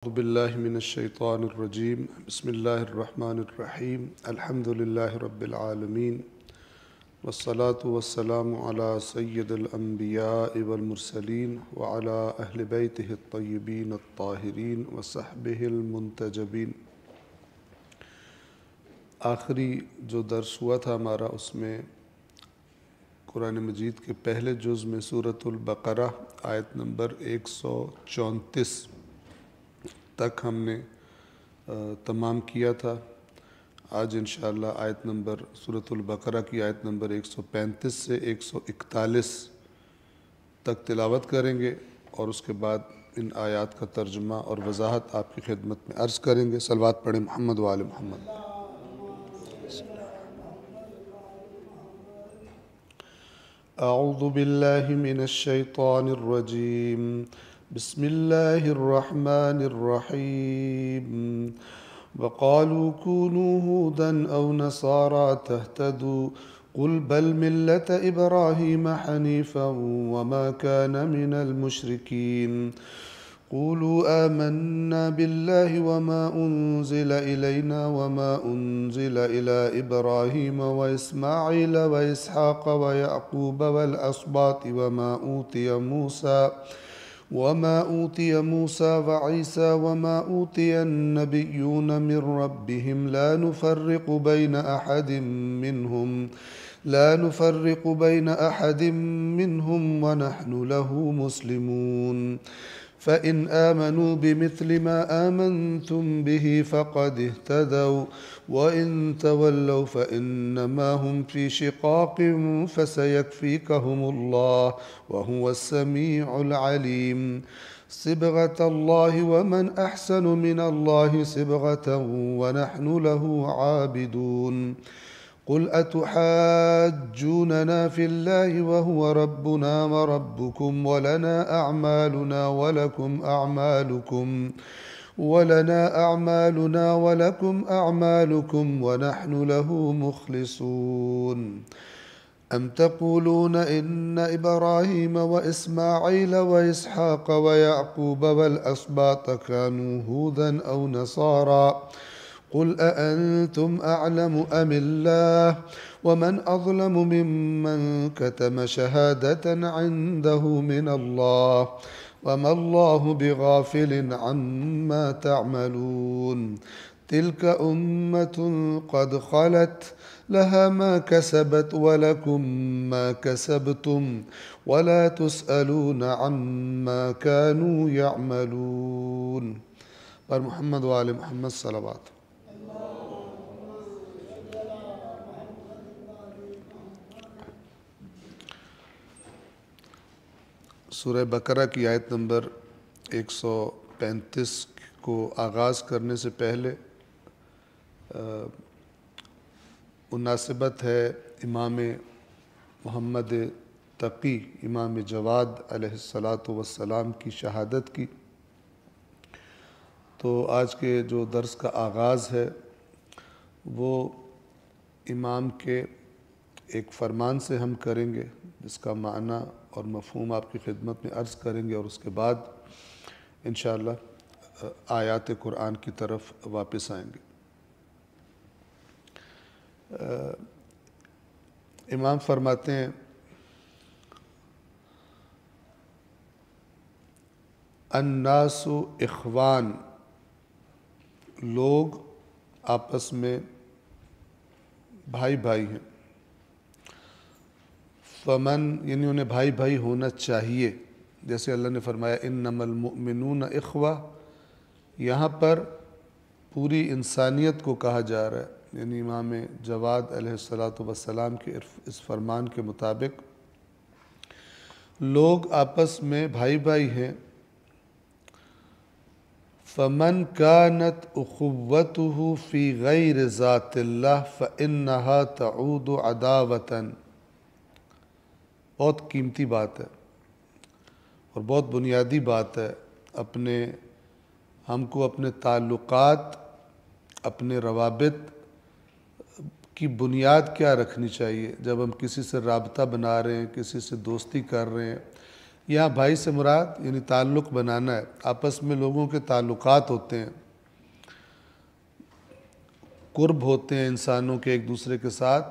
اعوذ باللہ من الشیطان الرجیم بسم اللہ الرحمن الرحیم الحمد للہ رب العالمین والصلاة والسلام علی سید الانبیاء والمرسلین وعلی اہل بیتہ الطیبین الطاہرین وصحبہ المنتجبین۔ آخری جو درس ہوا تھا ہمارا، اس میں قرآن مجید کے پہلے جز میں سورۃ البقرہ آیت نمبر 134 تک ہم نے تمام کیا تھا۔ آج انشاءاللہ سورۃ البقرہ کی آیت نمبر 135 سے 141 تک تلاوت کریں گے، اور اس کے بعد ان آیات کا ترجمہ اور وضاحت آپ کی خدمت میں عرض کریں گے۔ صلوات پڑھیں محمد و آل محمد۔ اعوذ باللہ من الشیطان الرجیم، بسم اللہ الرحمن الرحیم۔ وقالوا كونوا هودا أو نصارى تهتدوا قل بل ملة إبراهيم حنيفا وما كان من المشركين قولوا آمنا بالله وما أنزل إلينا وما أنزل إلى إبراهيم وإسماعيل وإسحاق ويعقوب والأسباط وما أوتي موسى وعيسى وما أوتي النبيون من ربهم لا نفرق بين أحد منهم ونحن له مسلمون فإن آمنوا بمثل ما آمنتم به فقد اهتدوا وإن تولوا فإنما هم في شقاق فسيكفيكهم الله وهو السميع العليم صبغة الله ومن أحسن من الله صبغة ونحن له عابدون قل أتحاجوننا في الله وهو ربنا وربكم ولنا أعمالنا ولكم أعمالكم ونحن له مخلصون أم تقولون إن إبراهيم وإسماعيل وإسحاق ويعقوب والأسباط كانوا هودا أو نصارى قل أأنتم أعلم أم الله ومن أظلم ممن كتم شهادة عنده من الله وما الله بغافل عما تعملون تلك أمة قد خلت لها ما كسبت ولكم ما كسبتم ولا تسألون عما كانوا يعملون۔ پر محمد و آل محمد صلوات۔ سورہ بقرہ کی آیت نمبر 135 کو آغاز کرنے سے پہلے مناسبت ہے امام محمد تقی، امام جواد علیہ السلام کی شہادت کی۔ تو آج کے جو درس کا آغاز ہے وہ امام کے ایک فرمان سے ہم کریں گے، جس کا معنی اور مفہوم آپ کی خدمت میں عرض کریں گے، اور اس کے بعد انشاءاللہ آیات قرآن کی طرف واپس آئیں گے۔ امام فرماتے ہیں الناس اخوان، لوگ آپس میں بھائی بھائی ہیں، فمن یعنی انہیں بھائی بھائی ہونا چاہیے، جیسے اللہ نے فرمایا انما المؤمنون اخوہ، یہاں پر پوری انسانیت کو کہا جا رہا ہے، یعنی امام جواد علیہ السلام کے اس فرمان کے مطابق لوگ آپس میں بھائی بھائی ہیں۔ فمن كانت اخوته في غیر ذات اللہ فإنها تعود عداوة، بہت قیمتی بات ہے اور بہت بنیادی بات ہے۔ ہم کو اپنے تعلقات، اپنے روابط کی بنیاد کیا رکھنی چاہیے؟ جب ہم کسی سے رابطہ بنا رہے ہیں، کسی سے دوستی کر رہے ہیں، یہاں بھائی سے مراد یعنی تعلق بنانا ہے، آپس میں لوگوں کے تعلقات ہوتے ہیں، قرب ہوتے ہیں انسانوں کے ایک دوسرے کے ساتھ.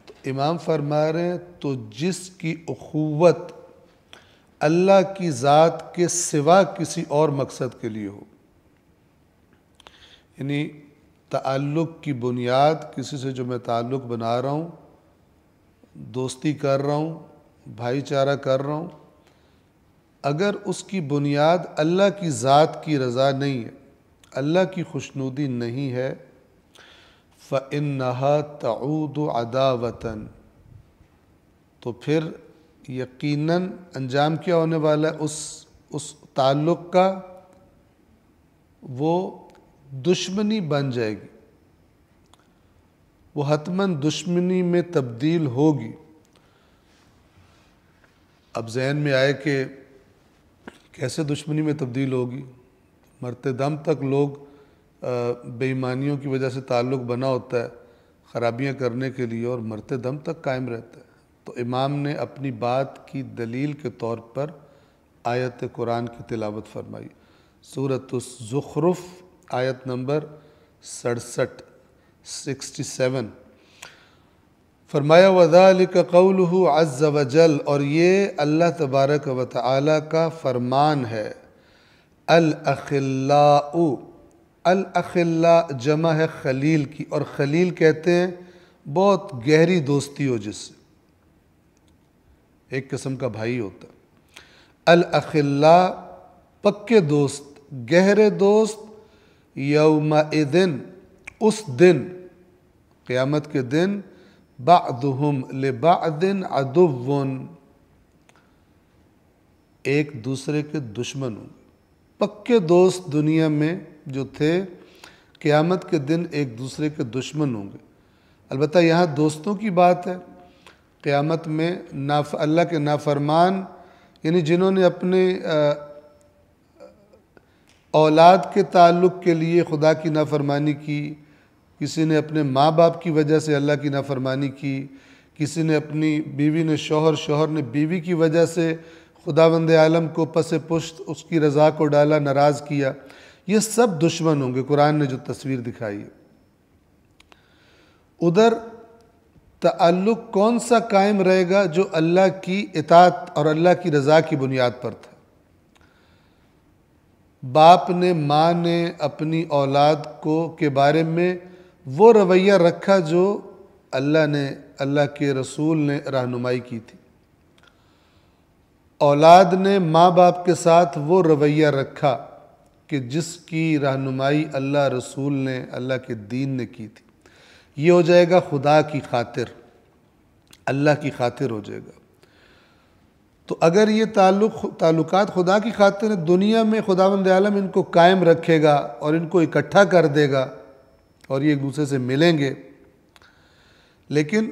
تو امام فرما رہے ہیں تو جس کی اخوت اللہ کی ذات کے سوا کسی اور مقصد کے لیے ہو، یعنی تعلق کی بنیاد کسی سے جو میں تعلق بنا رہا ہوں، دوستی کر رہا ہوں، بھائی چارہ کر رہا ہوں، اگر اس کی بنیاد اللہ کی ذات کی رضا نہیں ہے، اللہ کی خوشنودی نہیں ہے، فَإِنَّهَا تَعُودُ عَدَاوَةً، تو پھر یقیناً انجام کیا ہونے والا ہے اس تعلق کا؟ وہ دشمنی بن جائے گی، وہ حتماً دشمنی میں تبدیل ہوگی. اب ذہن میں آئے کہ کیسے دشمنی میں تبدیل ہوگی؟ مرتے دم تک لوگ بے ایمانیوں کی وجہ سے تعلق بنا ہوتا ہے خرابیاں کرنے کے لیے، اور مرتے دم تک قائم رہتا ہے. تو امام نے اپنی بات کی دلیل کے طور پر آیت قرآن کی تلاوت فرمائی. سورۃ الزخرف آیت نمبر 67 فرمایا وَذَلِكَ قَوْلُهُ عَزَّ وَجَلَّ، اور یہ اللہ تبارک و تعالی کا فرمان ہے. الاخلاء، الاخلاء جمع ہے خلیل کی، اور خلیل کہتے ہیں بہت گہری دوستی ہو جس سے، ایک قسم کا بھائی ہوتا ہے. الاخلاء پکے دوست، گہرے دوست، یومئذ اس دن، قیامت کے دن، بعضهم لبعض عدو، ایک دوسرے کے دشمن ہوں گے. پکے دوست دنیا میں جو تھے قیامت کے دن ایک دوسرے کے دشمن ہوں گے. البتہ یہاں دوستوں کی بات ہے. قیامت میں اللہ کے نافرمان، یعنی جنہوں نے اپنے اولاد کے تعلق کے لیے خدا کی نافرمانی کی، کسی نے اپنے ماں باپ کی وجہ سے اللہ کی نافرمانی کی، کسی نے اپنی بیوی نے شوہر نے بیوی کی وجہ سے خداوند عالم کو پس پشت اس کی رضا کو ڈالا، ناراض کیا. یہ سب دشمن ہوں گے قرآن نے جو تصویر دکھائی ہے. ادھر تعلق کون سا قائم رہے گا؟ جو اللہ کی اطاعت اور اللہ کی رضا کی بنیاد پر تھا. باپ نے، ماں نے اپنی اولاد کے بارے میں وہ رویہ رکھا جو اللہ کے رسول نے رہنمائی کی تھی. اولاد نے ماں باپ کے ساتھ وہ رویہ رکھا کہ جس کی رہنمائی اللہ رسول نے، اللہ کے دین نے کی تھی. یہ ہو جائے گا خدا کی خاطر، اللہ کی خاطر ہو جائے گا. تو اگر یہ تعلقات خدا کی خاطر دنیا میں خداوند عالم ان کو قائم رکھے گا اور ان کو اکٹھا کر دے گا اور یہ ایک دوسرے سے ملیں گے. لیکن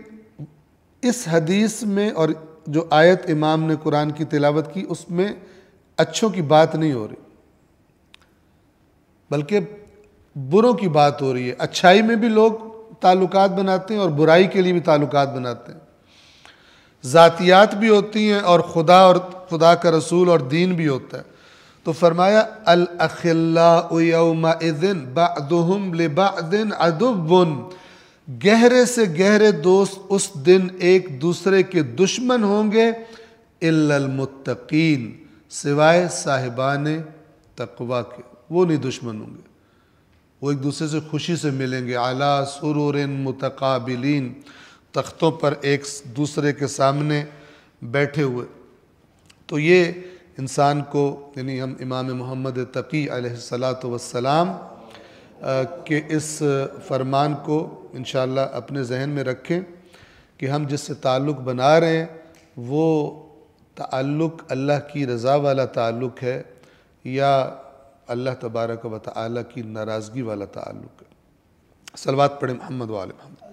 اس حدیث میں اور جو آیت امام نے قرآن کی تلاوت کی اس میں اچھوں کی بات نہیں ہو رہی، بلکہ بروں کی بات ہو رہی ہے. اچھائی میں بھی لوگ تعلقات بناتے ہیں اور برائی کے لیے بھی تعلقات بناتے ہیں. ذاتیات بھی ہوتی ہیں اور خدا کا رسول اور دین بھی ہوتا ہے. تو فرمایا الاخلاء یومئذ بعضهم لبعض عدو، گہرے سے گہرے دوست اس دن ایک دوسرے کے دشمن ہوں گے، الا المتقین، سوائے صاحبان تقوی کے، وہ نہیں دشمن ہوں گے. وہ ایک دوسرے سے خوشی سے ملیں گے. علی سرر متقابلین، تختوں پر ایک دوسرے کے سامنے بیٹھے ہوئے. تو یہ انسان کو، یعنی ہم امام محمد تقی علیہ السلام کے اس فرمان کو انشاءاللہ اپنے ذہن میں رکھیں کہ ہم جس سے تعلق بنا رہے ہیں وہ تعلق اللہ کی رضا والا تعلق ہے یا اللہ تبارک و تعالی کی ناراضگی والا تعلق ہے. صلوات پڑھیں محمد و آل محمد.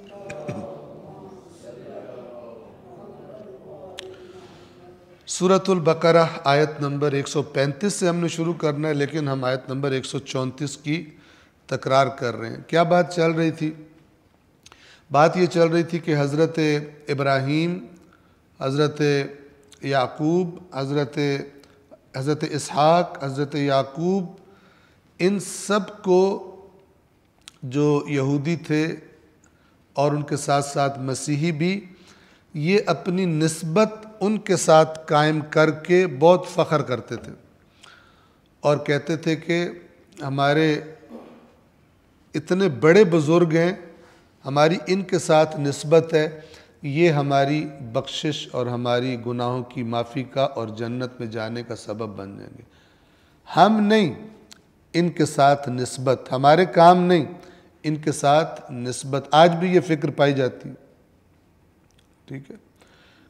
سورۃ البقرہ آیت نمبر 135 سے ہم نے شروع کرنا ہے، لیکن ہم آیت نمبر 134 کی تکرار کر رہے ہیں. کیا بات چل رہی تھی؟ بات یہ چل رہی تھی کہ حضرت ابراہیم، حضرت یعقوب، حضرت اسحاق، حضرت یعقوب، ان سب کو جو یہودی تھے اور ان کے ساتھ ساتھ مسیحی بھی، یہ اپنی نسبت ان کے ساتھ قائم کر کے بہت فخر کرتے تھے اور کہتے تھے کہ ہمارے اتنے بڑے بزرگ ہیں، ہماری ان کے ساتھ نسبت ہے، یہ ہماری بخشش اور ہماری گناہوں کی معافی کا اور جنت میں جانے کا سبب بن جائیں گے۔ ہم نہیں، ان کے ساتھ نسبت، ہمارے کام نہیں، ان کے ساتھ نسبت۔ آج بھی یہ فکر پائی جاتی ہے، ٹھیک ہے۔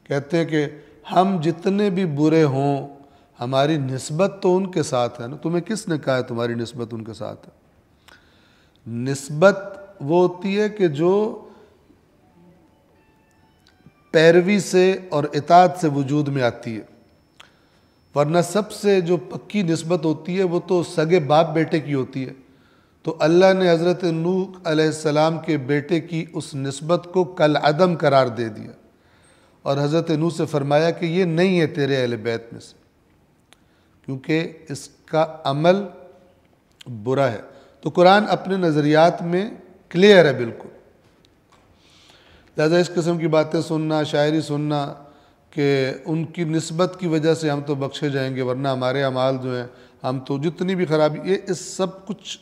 کہتے ہیں کہ ہم جتنے بھی برے ہوں، ہماری نسبت تو ان کے ساتھ ہے نا۔ تمہیں کس نے کہا ہے تمہاری نسبت ان کے ساتھ ہے؟ نسبت وہ ہوتی ہے کہ جو پیروی سے اور اطاعت سے وجود میں آتی ہے، ورنہ سب سے جو پکی نسبت ہوتی ہے وہ تو سگے باپ بیٹے کی ہوتی ہے۔ تو اللہ نے حضرت نوح علیہ السلام کے بیٹے کی اس نسبت کو کالعدم قرار دے دیا اور حضرت نوح سے فرمایا کہ یہ نہیں ہے تیرے اہل بیت میں سے، کیونکہ اس کا عمل برا ہے۔ تو قرآن اپنے نظریات میں کلیئر ہے بالکل، لہذا اس قسم کی باتیں سننا، شاعری سننا کہ ان کی نسبت کی وجہ سے ہم تو بخشے جائیں گے ورنہ ہمارے اعمال جو ہیں، ہم تو جتنی بھی خرابی، یہ اس سب کچھ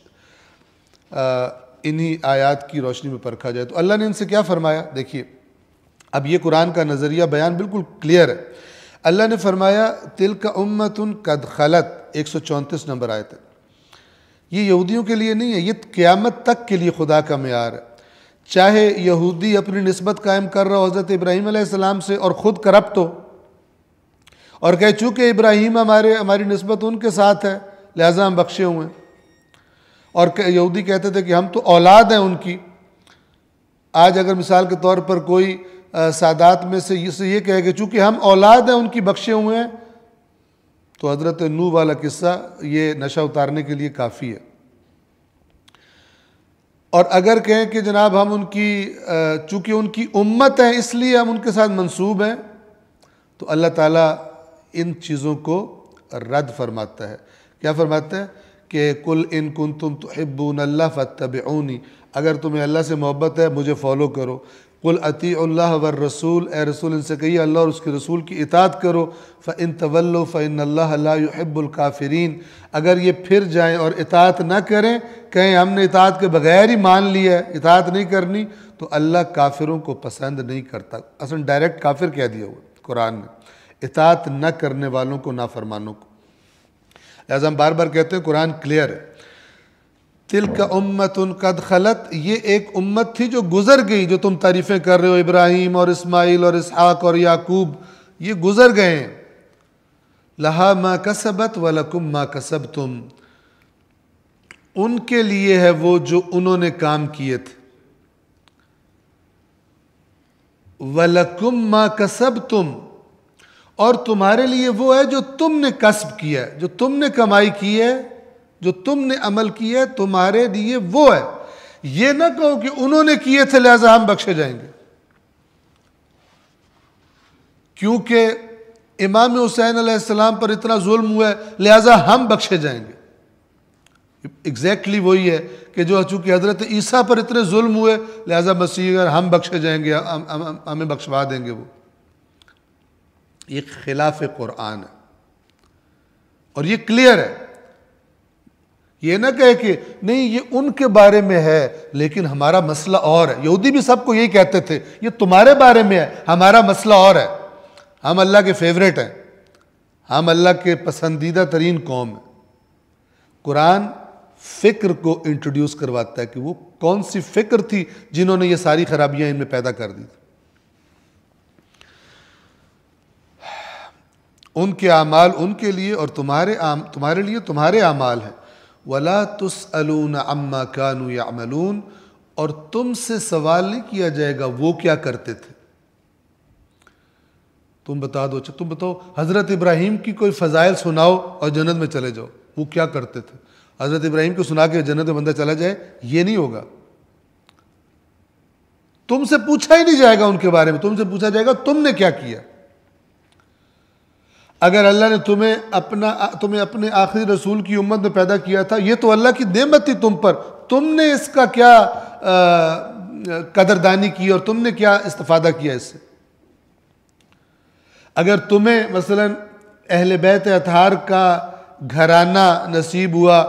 انہی آیات کی روشنی میں پرکھا جائے۔ تو اللہ نے ان سے کیا فرمایا دیکھیے، اب یہ قرآن کا نظریہ بیان بالکل کلیئر ہے۔ اللہ نے فرمایا تلک امۃ قد خلت، 134 نمبر آیت ہے۔ یہ یہودیوں کے لیے نہیں ہے، یہ قیامت تک کے لیے خدا کا معیار ہے۔ چاہے یہودی اپنی نسبت قائم کر رہا ہو حضرت ابراہیم علیہ السلام سے اور خود کرپٹ ہو اور کہے چونکہ ابراہیم ہماری نسبت ان کے ساتھ ہے لہٰذا ہم بخشے ہوئے ہیں، اور یہودی کہتے تھے کہ ہم تو اولاد ہیں ان کی۔ آج اگر مثال کے طور پر کوئی سادات میں سے یہ کہے کہ چونکہ ہم اولاد ہیں ان کی بخشے ہوئے ہیں، تو حضرت نوح والا قصہ یہ نشہ اتارنے کے لیے کافی ہے۔ اور اگر کہیں کہ جناب ہم ان کی چونکہ ان کی امت ہیں اس لیے ہم ان کے ساتھ منسوب ہیں، تو اللہ تعالیٰ ان چیزوں کو رد فرماتا ہے۔ کیا فرماتا ہے کہ قل ان کنتم تحبون اللہ فاتبعونی، اگر تمہیں اللہ سے محبت ہے مجھے فالو کرو۔ قل اطیعوا اللہ والرسول، اے رسول ان سے کہیے اللہ اور اس کے رسول کی اطاعت کرو۔ فإن تولوا فإن اللہ لا يحب الکافرین، اگر یہ پھر جائیں اور اطاعت نہ کریں، کہیں ہم نے اطاعت کے بغیر ہی مان لیا ہے، اطاعت نہیں کرنی، تو اللہ کافروں کو پسند نہیں کرتا۔ اصلا ڈائریکٹ کافر کہہ دیا ہوا قرآن نے، اطاعت نہ کرنے والوں کو، نافرمانوں کو۔ لہذا ہم بار بار کہتے ہیں قرآن کلیئر ہے۔ تلک امۃ قد خلت، یہ ایک امت تھی جو گزر گئی، جو تم تعریفیں کر رہے ہو، ابراہیم اور اسماعیل اور اسحاق اور یعقوب، یہ گزر گئے ہیں۔ لہا ما کسبت ولکم ما کسبتم، ان کے لیے ہے وہ جو انہوں نے کام کیے تھے۔ وَلَكُمْ مَا كَسَبْتُمْ، اور تمہارے لیے وہ ہے جو تم نے کسب کیا ہے، جو تم نے کمائی کی ہے، جو تم نے عمل کیا ہے، تمہارے لیے وہ ہے۔ یہ نہ کہو کہ انہوں نے کیے تھے لہذا ہم بخشے جائیں گے، کیونکہ امام حسین علیہ السلام پر اتنا ظلم ہوا ہے لہذا ہم بخشے جائیں گے۔ ایگزیکٹلی وہی ہے کہ جو چونکہ حضرت عیسیٰ پر اتنے ظلم ہوئے لہذا مسیح اگر ہم بخشے جائیں گے، ہمیں بخشوا دیں گے وہ۔ یہ خلاف قرآن ہے اور یہ کلیئر ہے۔ یہ نہ کہے کہ نہیں یہ ان کے بارے میں ہے لیکن ہمارا مسئلہ اور ہے۔ یہودی بھی سب کو یہی کہتے تھے، یہ تمہارے بارے میں ہے، ہمارا مسئلہ اور ہے۔ ہم اللہ کے فیورٹ ہیں، ہم اللہ کے پسندیدہ ترین قوم ہیں۔ قرآن فکر کو انٹروڈیوس کرواتا ہے کہ وہ کون سی فکر تھی جنہوں نے یہ ساری خرابیاں ان میں پیدا کر دی تھی۔ ان کے اعمال ان کے لیے اور تمہارے لیے تمہارے اعمال ہیں۔ وَلَا تُسْأَلُونَ عَمَّا كَانُوا يَعْمَلُونَ، اور تم سے سوال نہیں کیا جائے گا وہ کیا کرتے تھے۔ تم بتا دو، تم بتاؤ حضرت ابراہیم کی کوئی فضائل سناؤ اور جنت میں چلے جاؤ، وہ کیا کرتے تھے۔ حضرت ابراہیم کو سنا کے جنت میں بندہ چلا جائے یہ نہیں ہوگا۔ تم سے پوچھا ہی نہیں جائے گا ان کے بارے میں، تم سے پوچھا جائے گا تم نے کیا کیا۔ اگر اللہ نے تمہیں اپنے آخری رسول کی امت میں پیدا کیا تھا، یہ تو اللہ کی نعمت تھی تم پر، تم نے اس کا کیا قدردانی کی اور تم نے کیا استفادہ کیا اس سے؟ اگر تمہیں مثلا اہل بیت اطہار کا گھرانہ نصیب ہوا،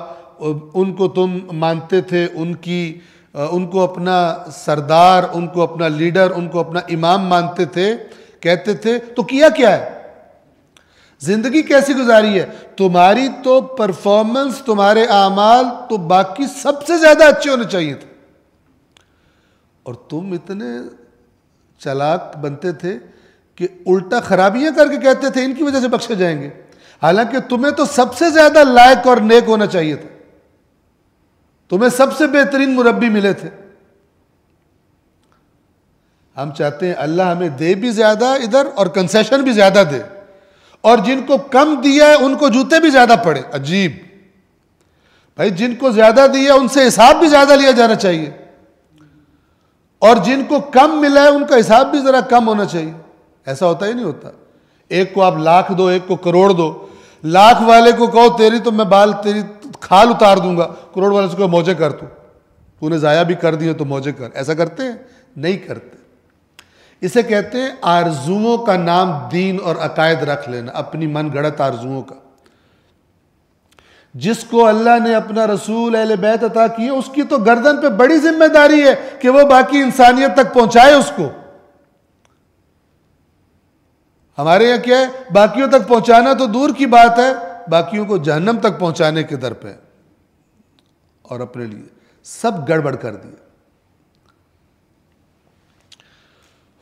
ان کو تم مانتے تھے، ان کو اپنا سردار، ان کو اپنا لیڈر، ان کو اپنا امام مانتے تھے، کہتے تھے، تو کیا کیا ہے؟ زندگی کیسی گزاری ہے؟ تمہاری تو پرفارمنس، تمہارے اعمال تو باقی سب سے زیادہ اچھے ہونے چاہیے تھے، اور تم اتنے چالاک بنتے تھے کہ الٹا خرابیاں کر کے کہتے تھے ان کی وجہ سے بخشے جائیں گے، حالانکہ تمہیں تو سب سے زیادہ لائق اور نیک ہونا چاہیے تھا، تمہیں سب سے بہترین مربی ملے تھے۔ ہم چاہتے ہیں اللہ ہمیں دے بھی زیادہ ادھر اور کنسیشن بھی زیادہ دے، اور جن کو کم دیا ہے ان کو جوتے بھی زیادہ پڑے۔ عجیب بھائی، جن کو زیادہ دیا ان سے حساب بھی زیادہ لیا جانا چاہیے، اور جن کو کم ملا ہے ان کا حساب بھی ذرا کم ہونا چاہیے۔ ایسا ہوتا ہی نہیں ہوتا۔ ایک کو آپ لاکھ دو، ایک کو کروڑ دو، لاکھ والے کو کہو تیری تو میں تیری کھال اتار دوں گا، کروڑ والے سے کہو موجے کر، تو نے ضائع بھی کر دیے تو موجے کر۔ ایسا کرتے ہیں؟ نہیں کرتے۔ اسے کہتے ہیں آرزوؤں کا نام دین اور عقائد رکھ لینا، اپنی من گھڑت آرزوؤں کا۔ جس کو اللہ نے اپنا رسول اہل بیت عطا کیے، اس کی تو گردن پہ بڑی ذمہ داری ہے کہ وہ باقی انسانیت تک پہنچائے اس کو۔ ہمارے یہاں کیا ہے؟ باقیوں تک پہنچانا تو دور کی بات ہے، باقیوں کو جہنم تک پہنچانے کے در پہ، اور اپنے لیے سب گڑبڑ کر دیا۔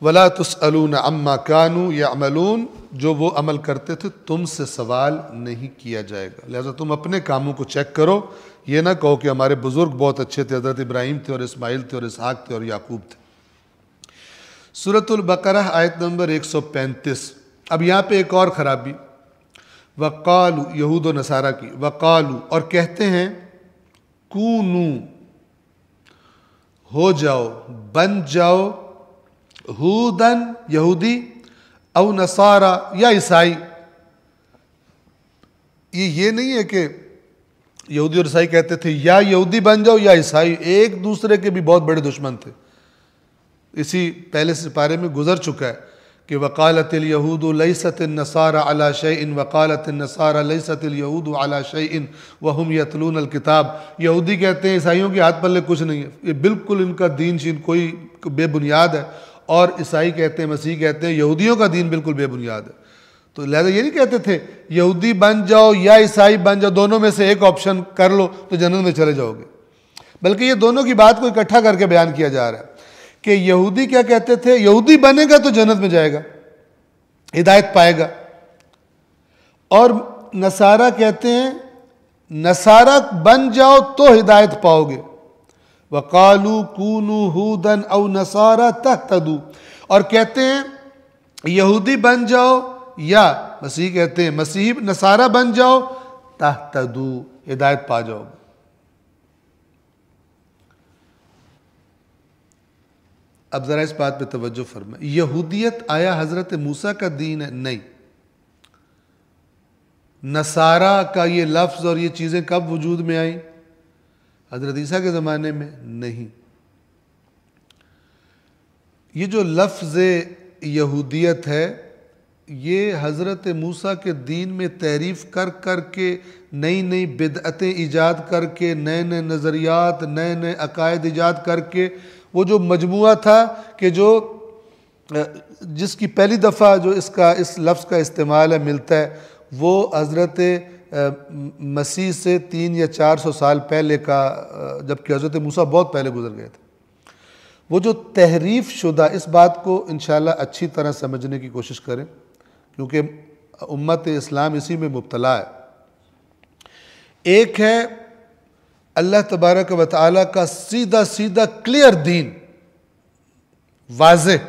وَلَا تُسْأَلُونَ عَمَّا كَانُوا يَعْمَلُونَ، جو وہ عمل کرتے تھے تم سے سوال نہیں کیا جائے گا۔ لہذا تم اپنے کاموں کو چیک کرو، یہ نہ کہو کہ ہمارے بزرگ بہت اچھے تھے، حضرت ابراہیم تھے اور اسماعیل تھے اور اسحاق تھے اور یعقوب تھے۔ سورۃ البقرہ آیت نمبر 135۔ اب یہاں پہ ایک اور خرابی، وَقَالُوا، یہود و نصارہ کی، وَقَالُوا، اور کہتے ہیں، کونو، ہو جاؤ، بن جاؤ، ہودن، یہودی، او نصارہ، یا عیسائی۔ یہ نہیں ہے کہ یہودی اور عیسائی کہتے تھے یا یہودی بن جاؤ یا عیسائی، ایک دوسرے کے بھی بہت بڑے دشمن تھے۔ اسی پہلے سپارے میں گزر چکا ہے کہ وقالت الیہود لیست النصارى علی شیء وقالت النصارى لیست الیہود علی شیء وہم یتلون الکتاب۔ یہودی کہتے ہیں عیسائیوں کے ہاتھ پلے کچھ نہیں ہے، یہ بالکل ان کا دین شین کوئی بے بنیاد ہے، اور عیسائی کہتے ہیں، مسیح کہتے ہیں یہودیوں کا دین بالکل بے بنیاد ہے۔ تو لہذا یہ نہیں کہتے تھے یہودی بن جاؤ یا عیسائی بن جاؤ، دونوں میں سے ایک آپشن کر لو تو جنت میں چلے جاؤ گے، بلکہ یہ دونوں کی بات کو اکٹھا کر کے بیان کیا جا رہا ہے کہ یہودی کیا کہتے تھے، یہودی بنے گا تو جنت میں جائے گا، ہدایت پائے گا، اور نصارہ کہتے ہیں نصارہ بن جاؤ تو ہدایت پاؤ گے۔ وَقَالُوا كُونُوا هُودًا أَوْ نَصَارَىٰ تَهْتَدُوا، اور کہتے ہیں یہودی بن جاؤ، یا مسیح کہتے ہیں مسیح نصارہ بن جاؤ، تَهْتَدُوا، ہدایت پا جاؤ گے۔ اب ذرا اس بات پہ توجہ فرمائیں، یہودیت آیا حضرت موسیٰ کا دین ہے؟ نہیں۔ نصارہ کا یہ لفظ اور یہ چیزیں کب وجود میں آئیں؟ حضرت عیسیٰ کے زمانے میں؟ نہیں۔ یہ جو لفظ یہودیت ہے، یہ حضرت موسیٰ کے دین میں تعریف کر کر کے، نئی نئی بدعتیں ایجاد کر کے، نئے نئے نظریات، نئے نئے عقائد ایجاد کر کے، وہ جو مجموعہ تھا کہ جس کی پہلی دفعہ جو اس لفظ کا استعمال ہے ملتا ہے، وہ حضرت مسیح سے 300 یا 400 سال پہلے کا، جبکہ حضرت موسیٰ بہت پہلے گزر گئے تھے۔ وہ جو تحریف شدہ، اس بات کو انشاءاللہ اچھی طرح سمجھنے کی کوشش کریں، کیونکہ امت اسلام اسی میں مبتلا ہے۔ ایک ہے اللہ تبارک و تعالیٰ کا سیدھا سیدھا کلیئر دین، واضح،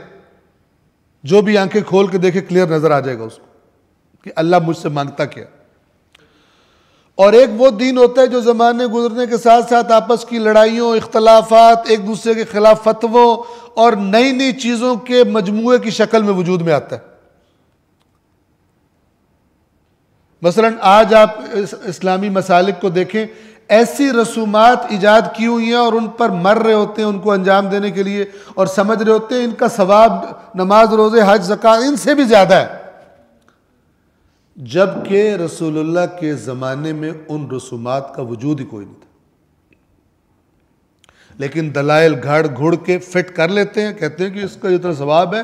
جو بھی آنکھیں کھول کے دیکھے کلیئر نظر آ جائے گا اس کو کہ اللہ مجھ سے مانگتا کیا۔ اور ایک وہ دین ہوتا ہے جو زمانے گزرنے کے ساتھ ساتھ آپس کی لڑائیوں، اختلافات، ایک دوسرے کے خلاف فتووں اور نئی نئی چیزوں کے مجموعے کی شکل میں وجود میں آتا ہے۔ مثلا آج آپ اسلامی مسالک کو دیکھیں، ایسی رسومات ایجاد کی ہوئی ہیں اور ان پر مر رہے ہوتے ہیں ان کو انجام دینے کے لیے، اور سمجھ رہے ہوتے ہیں ان کا ثواب نماز روزے حج زکوٰۃ ان سے بھی زیادہ ہے، جبکہ رسول اللہ کے زمانے میں ان رسومات کا وجود ہی کوئی نہیں تھا، لیکن دلائل گھڑ گھڑ کے فٹ کر لیتے ہیں، کہتے ہیں کہ اس کا اتنا ثواب ہے،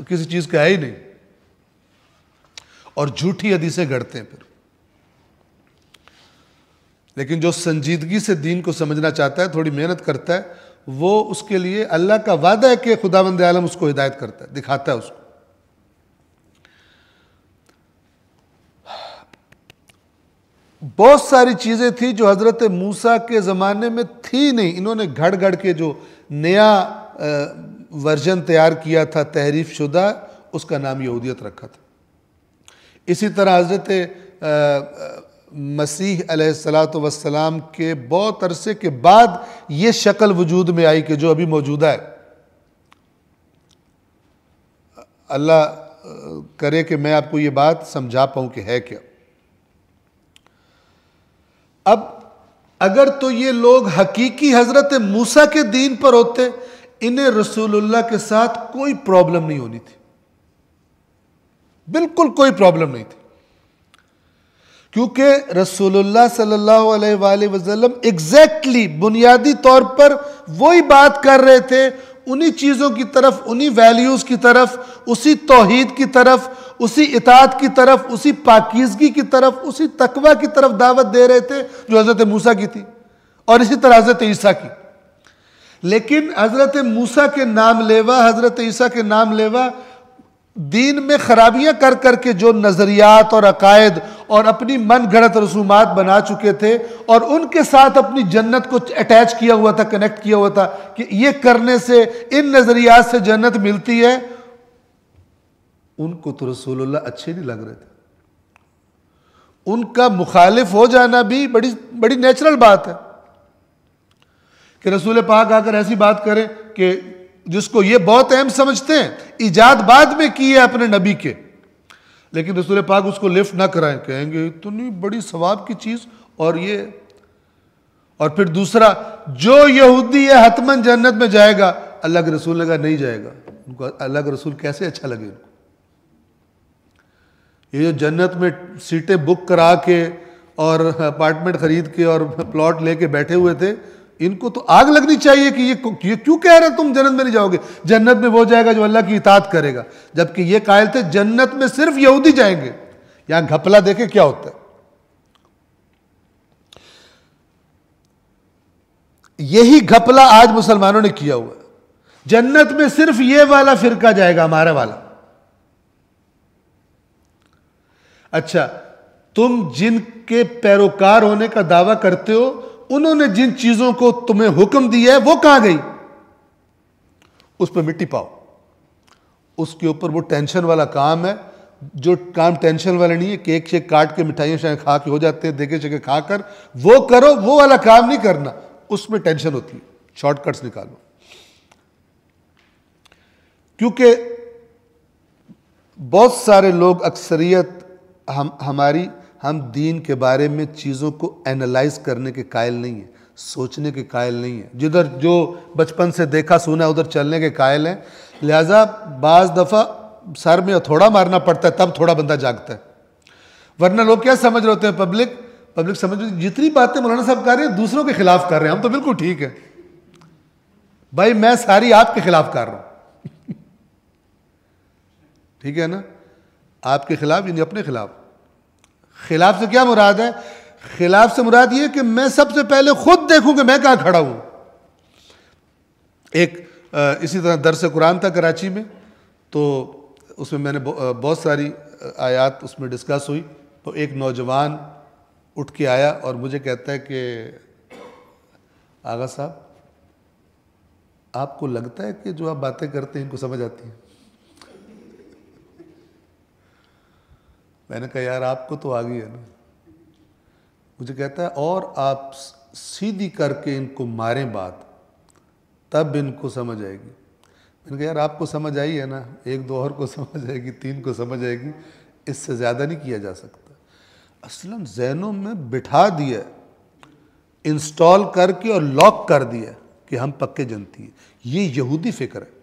کسی چیز کا ہے ہی نہیں، اور جھوٹی حدیثیں گھڑتے ہیں پھر۔ لیکن جو سنجیدگی سے دین کو سمجھنا چاہتا ہے، تھوڑی محنت کرتا ہے، وہ اس کے لیے اللہ کا وعدہ ہے کہ خداوند عالم اس کو ہدایت کرتا ہے، دکھاتا ہے اس کو۔ بہت ساری چیزیں تھیں جو حضرت موسیٰ کے زمانے میں تھی نہیں، انہوں نے گھڑ گھڑ کے جو نیا ورژن تیار کیا تھا تحریف شدہ، اس کا نام یہودیت رکھا تھا۔ اسی طرح حضرت مسیح علیہ السلام کے بہت عرصے کے بعد یہ شکل وجود میں آئی کہ جو ابھی موجودہ ہے۔ اللہ کرے کہ میں آپ کو یہ بات سمجھا پاؤں کہ ہے کیا۔ اب اگر تو یہ لوگ حقیقی حضرت موسیٰ کے دین پر ہوتے، انہیں رسول اللہ کے ساتھ کوئی پرابلم نہیں ہونی تھی، بالکل کوئی پرابلم نہیں تھی، کیونکہ رسول اللہ صلی اللہ علیہ وآلہ وسلم ایگزیکٹلی بنیادی طور پر وہی بات کر رہے تھے، انہی چیزوں کی طرف، انہی ویلیوز کی طرف، اسی توحید کی طرف، اسی اطاعت کی طرف، اسی پاکیزگی کی طرف، اسی تقوی کی طرف دعوت دے رہے تھے جو حضرت موسیٰ کی تھی، اور اسی طرح حضرت عیسیٰ کی۔ لیکن حضرت موسیٰ کے نام لیوا، حضرت عیسیٰ کے نام لیوا دین میں خرابیاں کر کر کے جو نظریات اور عقائد اور اپنی من گھڑت رسومات بنا چکے تھے، اور ان کے ساتھ اپنی جنت کو اٹیچ کیا ہوا تھا، کنیکٹ کیا ہوا تھا کہ یہ کرنے سے، ان نظریات سے جنت ملتی ہے، ان کو تو رسول اللہ اچھے نہیں لگ رہے تھے۔ ان کا مخالف ہو جانا بھی بڑی نیچرل بات ہے کہ رسول پاک آ کر ایسی بات کریں کہ جس کو یہ بہت اہم سمجھتے ہیں، ایجاد بعد میں کی ہے اپنے نبی کے، لیکن رسول پاک اس کو لفٹ نہ کرائیں، کہیں گے اتنی بڑی ثواب کی چیز، اور یہ، اور پھر دوسرا، جو یہودی ہے حتماً جنت میں جائے گا، اللہ کے رسول نے کہا نہیں جائے گا۔ ان کو اللہ کے رسول کیسے اچھا لگے ان کو؟ یہ جو جنت میں سیٹیں بک کرا کے اور اپارٹمنٹ خرید کے اور پلاٹ لے کے بیٹھے ہوئے تھے، ان کو تو آگ لگنی چاہیے کہ یہ کیوں کہہ رہے تم جنت میں نہیں جاؤ گے؟ جنت میں وہ جائے گا جو اللہ کی اطاعت کرے گا، جبکہ یہ قائل تھے جنت میں صرف یہودی جائیں گے۔ یہاں گھپلا دیکھیں کیا ہوتا ہے۔ یہی گھپلا آج مسلمانوں نے کیا ہوا ہے، جنت میں صرف یہ والا فرقہ جائے گا، ہمارا والا۔ اچھا، تم جن کے پیروکار ہونے کا دعویٰ کرتے ہو، انہوں نے جن چیزوں کو تمہیں حکم دیا ہے وہ کہاں گئی؟ اس پہ مٹی پاؤ، اس کے اوپر وہ ٹینشن والا کام ہے جو کام ٹینشن والا نہیں ہے، کیک شیک کاٹ کے مٹھائیاں شاید کھا کے ہو جاتے ہیں، دیگے شگے کھا کر، وہ کرو، وہ والا کام نہیں کرنا، اس میں ٹینشن ہوتی ہے، شارٹ کٹس نکالو۔ کیونکہ بہت سارے لوگ، اکثریت ہم دین کے بارے میں چیزوں کو اینالائز کرنے کے قائل نہیں ہیں، سوچنے کے قائل نہیں ہیں، جدھر جو بچپن سے دیکھا سنا ادھر چلنے کے قائل ہیں، لہٰذا بعض دفعہ سر میں ہتھوڑا مارنا پڑتا ہے تب تھوڑا بندہ جاگتا ہے، ورنہ لوگ کیا سمجھ رہے ہوتے ہیں، پبلک سمجھ رہے، جتنی باتیں مولانا صاحب کر رہے ہیں دوسروں کے خلاف کر رہے ہیں، ہم تو بالکل ٹھیک ہے بھائی، میں ساری آپ کے خلاف کر رہا ہوں ٹھیک ہے نا، آپ کے خلاف یعنی اپنے خلاف۔ خلاف سے کیا مراد ہے؟ خلاف سے مراد یہ کہ میں سب سے پہلے خود دیکھوں کہ میں کہاں کھڑا ہوں۔ ایک اسی طرح درس قرآن تھا کراچی میں، تو اس میں نے بہت ساری آیات اس میں ڈسکس ہوئی، تو ایک نوجوان اٹھ کے آیا اور مجھے کہتا ہے کہ آغا صاحب آپ کو لگتا ہے کہ جو آپ باتیں کرتے ہیں ان کو سمجھ آتی ہیں؟ میں نے کہا یار آپ کو تو آ گئی ہے نا۔ مجھے کہتا ہے اور آپ سیدھی کر کے ان کو ماریں بات، تب ان کو سمجھ آئے گی۔ میں نے کہا یار آپ کو سمجھ آئی ہے نا، ایک دو اور کو سمجھ آئے گی، تین کو سمجھ آئے گی، اس سے زیادہ نہیں کیا جا سکتا۔ اصلاً ذہنوں میں بٹھا دیا، انسٹال کر کے اور لاک کر دیا کہ ہم پکے جنتی ہیں. یہ یہودی فکر ہے.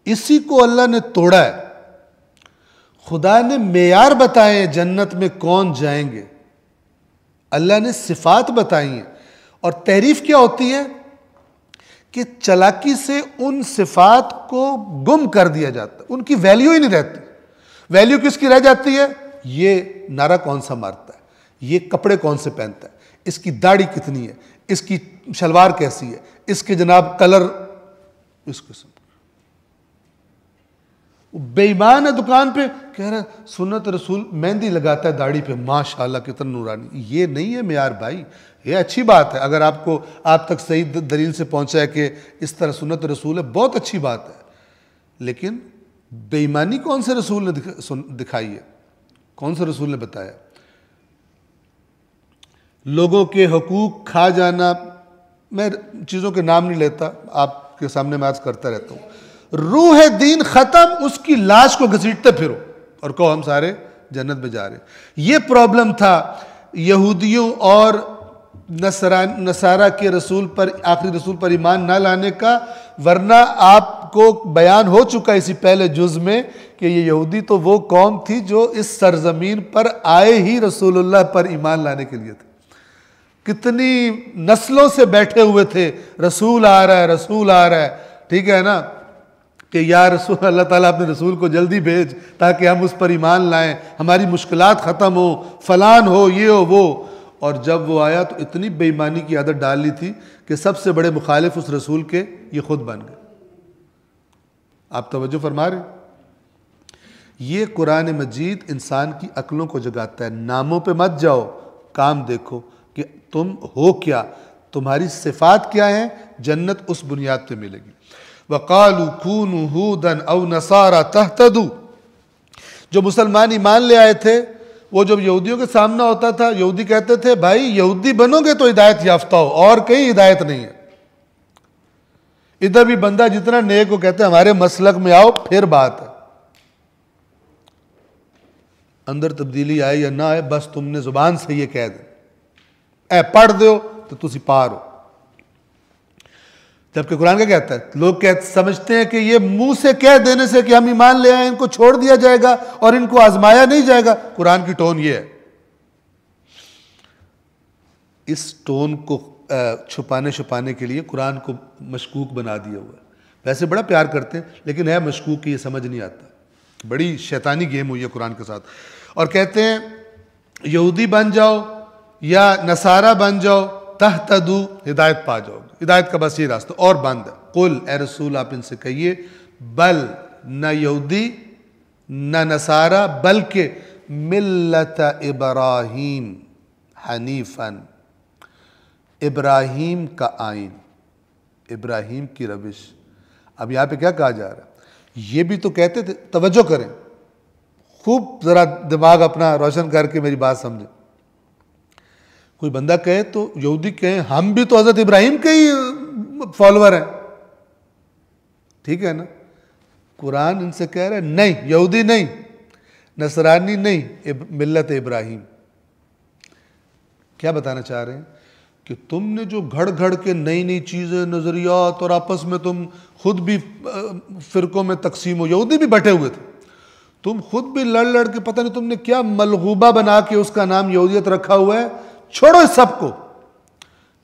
اسی کو اللہ نے توڑا ہے. خدا نے معیار بتائے ہیں جنت میں کون جائیں گے، اللہ نے صفات بتائی ہیں. اور تعریف کیا ہوتی ہے کہ چلاکی سے ان صفات کو گم کر دیا جاتا ہے، ان کی ویلیو ہی نہیں رہتی. ویلیو کس کی رہ جاتی ہے؟ یہ نعرہ کون سا مارتا ہے، یہ کپڑے کون سے پہنتا ہے، اس کی داڑھی کتنی ہے، اس کی شلوار کیسی ہے، اس کے جناب کلر، اس قسم. بے ایمان ہے دکان پہ کہہ رہا ہے سنت رسول، مہندی لگاتا ہے داڑھی پہ، ماشاءاللہ کتنا نورانی. یہ نہیں ہے معیار بھائی. یہ اچھی بات ہے اگر آپ تک صحیح دلیل سے پہنچا ہے کہ اس طرح سنت رسول ہے، بہت اچھی بات ہے. لیکن بے ایمانی کون سے رسول نے دکھائی ہے، کون سے رسول نے بتایا؟ لوگوں کے حقوق کھا جانا، میں چیزوں کے نام نہیں لیتا، آپ کے سامنے میں عرض کرتا رہتا ہوں. روح دین ختم، اس کی لاش کو گھسیٹتے پھرو اور کہو ہم سارے جنت میں جا رہے ہیں. یہ پرابلم تھا یہودیوں اور نصارہ کے رسول پر، آخری رسول پر ایمان نہ لانے کا. ورنہ آپ کو بیان ہو چکا اسی پہلے جز میں کہ یہ یہودی تو وہ قوم تھی جو اس سرزمین پر آئے ہی رسول اللہ پر ایمان لانے کے لیے تھے. کتنی نسلوں سے بیٹھے ہوئے تھے، رسول آ رہا ہے، رسول آ رہا ہے. ٹھیک ہے نا، کہ یا رسول اللہ تعالیٰ اپنے رسول کو جلدی بھیج تاکہ ہم اس پر ایمان لائیں، ہماری مشکلات ختم ہو، فلان ہو، یہ ہو وہ. اور جب وہ آیا تو اتنی بے ایمانی کی عادت ڈال لی تھی کہ سب سے بڑے مخالف اس رسول کے یہ خود بن گئے. آپ توجہ فرما رہے ہیں؟ یہ قرآن مجید انسان کی عقلوں کو جگاتا ہے. ناموں پہ مت جاؤ، کام دیکھو کہ تم ہو کیا، تمہاری صفات کیا ہیں. جنت اس بنیاد پہ ملے گی. وَقَالُوا كُونُوا هُودًا أَوْ نَصَارَىٰ تَهْتَدُوا. جو مسلمان ایمان لے آئے تھے، وہ جب یہودیوں کے سامنا ہوتا تھا، یہودی کہتے تھے بھائی یہودی بنو گے تو ہدایت یافتہ ہو، اور کہیں ہدایت نہیں ہے. ادھر بھی بندہ جتنا نیک کو کہتے ہیں ہمارے مسلک میں آؤ، پھر بات ہے. اندر تبدیلی آئے یا نہ آئے، بس تم نے زبان سے یہ کہہ دیں، پڑھ دو تو تسی پار ہو. جبکہ قرآن کیا کہتا ہے؟ لوگ سمجھتے ہیں کہ یہ منہ سے کہہ دینے سے کہ ہم ایمان لے آئے ان کو چھوڑ دیا جائے گا اور ان کو آزمایا نہیں جائے گا. قرآن کی ٹون یہ ہے. اس ٹون کو چھپانے کے لیے قرآن کو مشکوک بنا دیا ہوا ہے. ویسے بڑا پیار کرتے ہیں لیکن ہے مشکوک، یہ سمجھ نہیں آتا. بڑی شیطانی گیم ہوئی ہے قرآن کے ساتھ. اور کہتے ہیں یہودی بن جاؤ یا نصارہ بن جاؤ، تہتدو، ہدایت پا جاؤ. ہدایت کا بس یہ راستہ، اور بند ہے. قل، اے رسول آپ ان سے کہیے، بل، نہ یہودی نہ نصارہ، بلکہ ملت ابراہیم حنیفاً، ابراہیم کا آئین، ابراہیم کی روش. اب یہاں پہ کیا کہا جا رہا ہے؟ یہ بھی تو کہتے تھے، توجہ کریں خوب، ذرا دماغ اپنا روشن کر کے میری بات سمجھیں. کوئی بندہ کہے تو یہودی کہیں ہم بھی تو حضرت ابراہیم کے ہی فالوور ہیں. ٹھیک ہے نا؟ قرآن ان سے کہہ رہا ہے نہیں، یہودی نہیں، نصرانی نہیں، ملت ابراہیم. کیا بتانا چاہ رہے ہیں؟ کہ تم نے جو گھڑ کے نئی چیزیں، نظریات، اور آپس میں تم خود بھی فرقوں میں تقسیم ہو، یہودی بھی بٹے ہوئے تھے، تم خود بھی لڑ کے پتہ نہیں تم نے کیا ملغوبہ بنا کے اس کا نام یہودیت رکھا ہوا ہے. چھوڑو اس سب کو.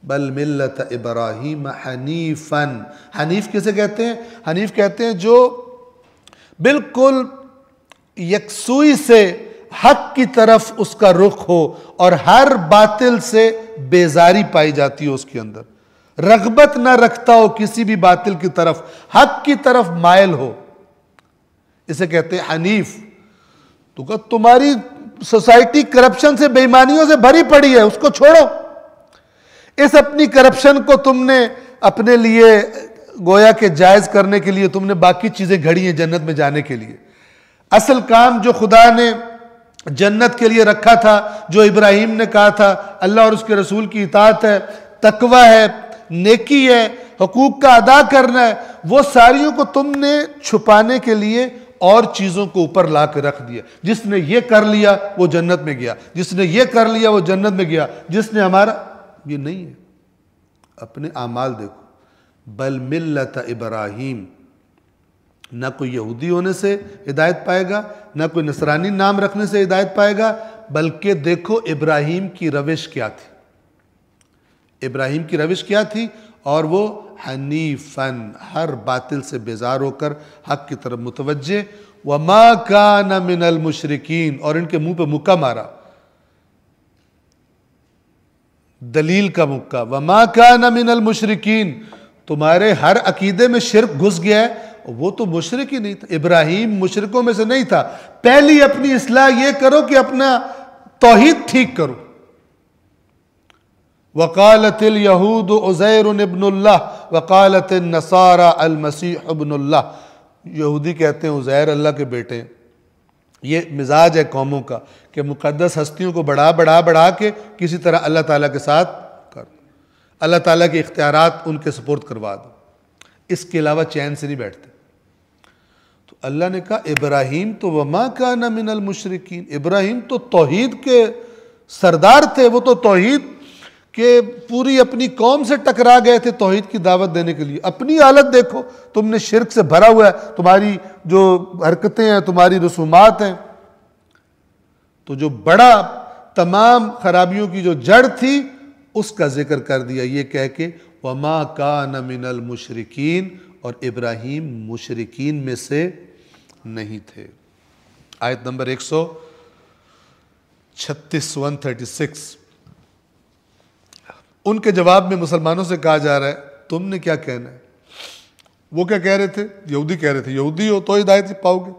بل ملت ابراہیم حنیفاً. حنیف کسے کہتے ہیں؟ حنیف کہتے ہیں جو بالکل یکسوئی سے حق کی طرف اس کا رخ ہو اور ہر باطل سے بیزاری پائی جاتی ہو، اس کے اندر رغبت نہ رکھتا ہو کسی بھی باطل کی طرف، حق کی طرف مائل ہو. اسے کہتے ہیں حنیف. تو کہ تمہاری سوسائٹی کرپشن سے، بے ایمانیوں سے بھری پڑی ہے، اس کو چھوڑو. اس اپنی کرپشن کو تم نے اپنے لیے گویا کہ جائز کرنے کے لیے تم نے باقی چیزیں گھڑی ہیں جنت میں جانے کے لیے. اصل کام جو خدا نے جنت کے لیے رکھا تھا، جو ابراہیم نے کہا تھا، اللہ اور اس کے رسول کی اطاعت ہے، تقوی ہے، نیکی ہے، حقوق کا ادا کرنا ہے، وہ ساریوں کو تم نے چھپانے کے لیے اور چیزوں کو اوپر لا کے رکھ دیا. جس نے یہ کر لیا وہ جنت میں گیا, جس نے یہ کر لیا وہ جنت میں گیا, جس نے ہمارا, یہ نہیں ہے. اپنے اعمال دیکھو. بل ملت ابراہیم, نہ کوئی یہودی ہونے سے ہدایت پائے گا, نہ کوئی نصرانی نام رکھنے سے ہدایت پائے گا, بلکہ دیکھو ابراہیم کی روش کیا تھی. ابراہیم کی روش کیا تھی؟ اور وہ حنیفاً, ہر باطل سے بیزار ہو کر حق کی طرف متوجہ. وما کان من المشرکین, اور ان کے منہ پہ مکہ مارا, دلیل کا مکہ. وما کان من المشرکین, تمہارے ہر عقیدے میں شرک گھس گیا ہے. وہ تو مشرک ہی نہیں تھا, ابراہیم مشرکوں میں سے نہیں تھا. پہلی اپنی اصلاح یہ کرو کہ اپنا توحید ٹھیک کرو. وقالت اليہود عزیر ابن اللہ وقالت النصارى المسیح ابن اللہ. یہودی کہتے ہیں عزیر اللہ کے بیٹے ہیں. یہ مزاج ہے قوموں کا کہ مقدس ہستیوں کو بڑھا کے کسی طرح اللہ تعالیٰ کے ساتھ کر دو, اللہ تعالیٰ کے اختیارات ان کے سپورٹ کروا دو, اس کے علاوہ چین سے نہیں بیٹھتے. تو اللہ نے کہا ابراہیم تو وما کان من المشرکین, ابراہیم تو توحید کے سردار تھے. وہ تو توحید کہ پوری اپنی قوم سے ٹکرا گئے تھے توحید کی دعوت دینے کے لیے. اپنی حالت دیکھو, تم نے شرک سے بھرا ہوا ہے, تمہاری جو حرکتیں ہیں, تمہاری رسومات ہیں. تو جو بڑا تمام خرابیوں کی جو جڑ تھی اس کا ذکر کر دیا یہ کہہ کے وما کان من المشرکین, اور ابراہیم مشرکین میں سے نہیں تھے. آیت نمبر 136 136. ان کے جواب میں مسلمانوں سے کہا جا رہا ہے تم نے کیا کہنا ہے. وہ کیا کہہ رہے تھے؟ یہودی کہہ رہے تھے یہودی ہو تو ہدایت پاؤ گے.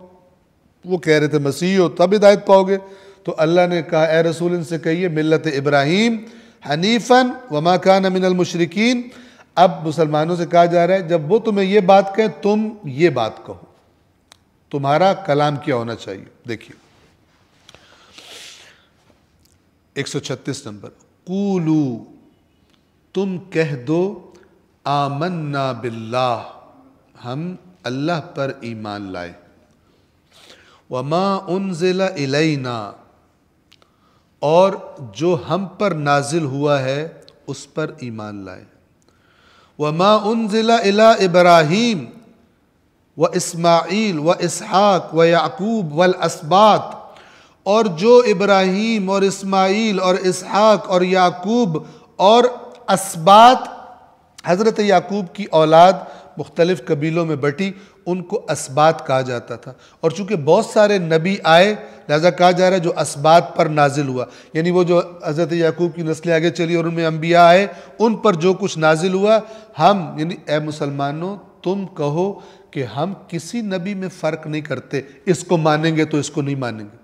وہ کہہ رہے تھے مسیحی ہو تب ہدایت پاؤ گے. تو اللہ نے کہا اے رسول ان سے کہیے ملت ابراہیم حنیفاً وما کان من المشرکین. اب مسلمانوں سے کہا جا رہا ہے جب وہ تمہیں یہ بات کہیں تم یہ بات کہو, تمہارا کلام کیا ہونا چاہیے. دیکھیے 136 نمبر. قولو, تم کہہ دو آمنا باللہ, ہم اللہ پر ایمان لائے. وما انزل الینا, اور جو ہم پر نازل ہوا ہے اس پر ایمان لائے. وما انزل الی ابراہیم و اسماعیل و اسحاق و یعقوب والاسباط, اور جو ابراہیم اور اسماعیل اور اسحاق اور یعقوب اور اسباط, حضرت یعقوب کی اولاد مختلف قبیلوں میں بٹی, ان کو اسباط کہا جاتا تھا. اور چونکہ بہت سارے نبی آئے لہذا کہا جا رہا ہے جو اسباط پر نازل ہوا, یعنی وہ جو حضرت یعقوب کی نسلیں آگے چلی اور ان میں انبیاء آئے ان پر جو کچھ نازل ہوا. ہم یعنی اے مسلمانوں تم کہو کہ ہم کسی نبی میں فرق نہیں کرتے, اس کو مانیں گے تو اس کو نہیں مانیں گے,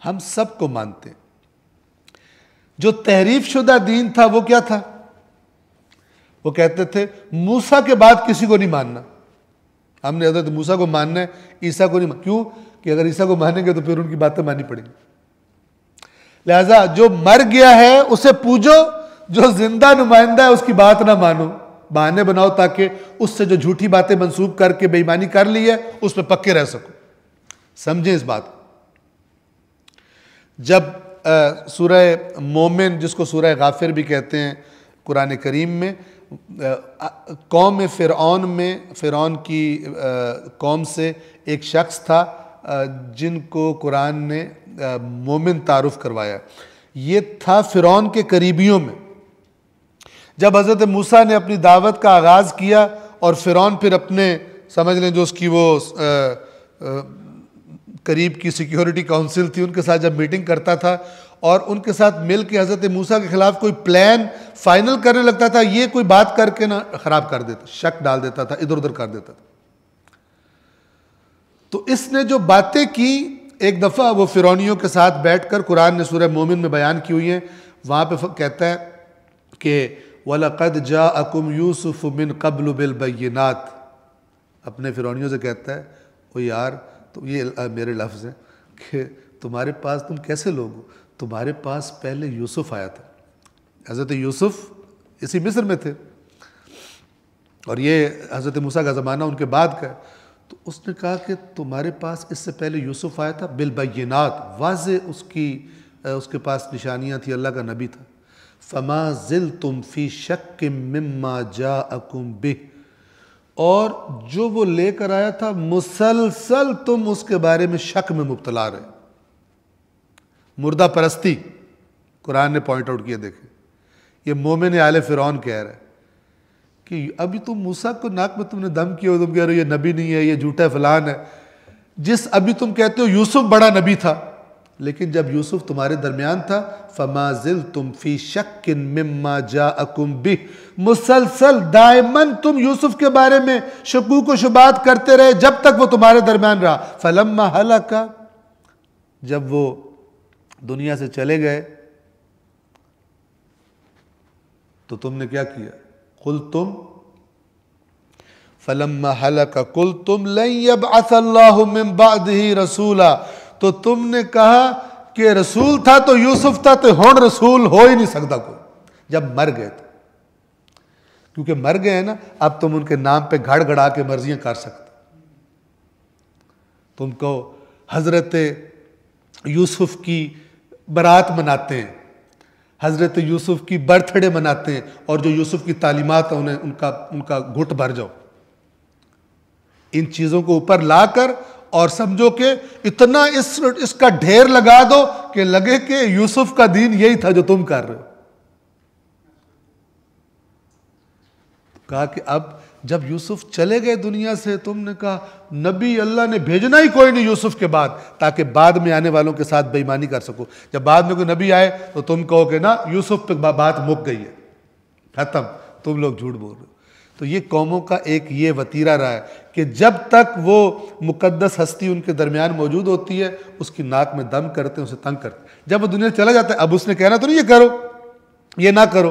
ہم سب کو مانتے ہیں. جو تحریف شدہ دین تھا وہ کیا تھا؟ وہ کہتے تھے موسیٰ کے بعد کسی کو نہیں ماننا, ہم نے حضرت موسیٰ کو ماننا ہے, عیسیٰ کو نہیں ماننا. کیوں کہ اگر عیسیٰ کو مانیں گے تو پھر ان کی باتیں ماننی پڑیں گی. لہذا جو مر گیا ہے اسے پوجو, جو زندہ نمائندہ ہے اس کی بات نہ مانو. بہانے بناؤ تاکہ اس سے جو جھوٹی باتیں منسوب کر کے بے ایمانی کر لی ہے اس پہ پکے رہ سکو. سمجھیں اس بات کو. جب سورہ مومن جس کو سورہ غافر بھی کہتے ہیں قرآن کریم میں, قوم فرعون کی قوم سے ایک شخص تھا جن کو قرآن نے مومن تعارف کروایا. یہ تھا فرعون کے قریبیوں میں. جب حضرت موسیٰ نے اپنی دعوت کا آغاز کیا اور فرعون پھر اپنے سمجھ لیں جو اس کی وہ قریب کی سیکیورٹی کونسل تھی ان کے ساتھ جب میٹنگ کرتا تھا اور ان کے ساتھ مل کے حضرت موسیٰ کے خلاف کوئی پلان فائنل کرنے لگتا تھا, یہ کوئی بات کر کے نہ خراب کر دیتا, شک ڈال دیتا تھا, ادھر ادھر کر دیتا تھا. تو اس نے جو باتیں کی ایک دفعہ وہ فرعونیوں کے ساتھ بیٹھ کر, قرآن نے سورہ مومن میں بیان کی ہوئی ہیں, وہاں پہ کہتا ہے کہ وَلَقَدْ جَاءَكُمْ يُوسُفُ مِنْ قَبْلُ بِالْبَيِّنَاتِ, اپنے فرعونیوں سے کہتا ہے او یار تو یہ میرے لفظ ہیں کہ تمہارے پاس تم کیسے لوگ ہو, تمہارے پاس پہلے یوسف آیا تھا. حضرت یوسف اسی مصر میں تھے اور یہ حضرت موسیٰ کا زمانہ ان کے بعد کا ہے. تو اس نے کہا کہ تمہارے پاس اس سے پہلے یوسف آیا تھا بالبینات، واضح اس کے پاس نشانیاں تھی، اللہ کا نبی تھا. فما زلتم فی شک مما جاءکم بہ، اور جو وہ لے کر آیا تھا مسلسل تم اس کے بارے میں شک میں مبتلا رہے. مردہ پرستی قرآن نے پوائنٹ آؤٹ کیا. دیکھیں یہ مومن آل فرعون کہہ رہا ہے کہ ابھی تم موسیٰ کو ناک میں تم نے دم کیا ہو، تم کہہ رہے ہو یہ نبی نہیں ہے، یہ جھوٹا فلان ہے. ابھی تم کہتے ہو یوسف بڑا نبی تھا، لیکن جب یوسف تمہارے درمیان تھا فما زلتم فی شک مما جاءکم بہ، مسلسل دائماً تم یوسف کے بارے میں شکوک و شبہات کرتے رہے جب تک وہ تمہارے درمیان رہا. فلما ہلک، جب وہ دنیا سے چلے گئے تو تم نے کیا کیا؟ قلتم فلما ہلک قلتم لن یبعث اللہ من بعدہ رسولا، تو تم نے کہا کہ رسول تھا تو یوسف تھا، تو ہون رسول ہو ہی نہیں سکتا کوئی. جب مر گئے تھے، کیونکہ مر گئے ہیں نا، اب تم ان کے نام پہ گھڑ گھڑا کے مرضیاں کر سکتے. تم کو حضرت یوسف کی برات مناتے ہیں، حضرت یوسف کی برتھ ڈے مناتے ہیں، اور جو یوسف کی تعلیمات ہیں ان کا گھٹ بھر جاؤ. ان چیزوں کو اوپر لا کر اور سمجھو کہ اتنا اس کا ڈھیر لگا دو کہ لگے کہ یوسف کا دین یہی تھا جو تم کر رہے ہو. کہا کہ اب جب یوسف چلے گئے دنیا سے، تم نے کہا نبی اللہ نے بھیجنا ہی کوئی نہیں یوسف کے بعد، تاکہ بعد میں آنے والوں کے ساتھ بے ایمانی کر سکو. جب بعد میں کوئی نبی آئے تو تم کہو کہ نا یوسف پہ بات مک گئی ہے، ختم، تم لوگ جھوٹ بول رہے ہو. تو یہ قوموں کا ایک یہ وتیرہ رہا ہے کہ جب تک وہ مقدس ہستی ان کے درمیان موجود ہوتی ہے اس کی ناک میں دم کرتے ہیں، اسے تنگ کرتے ہیں. جب وہ دنیا سے چلا جاتا ہے اب اس نے کہنا تو نہیں یہ کرو یہ نہ کرو،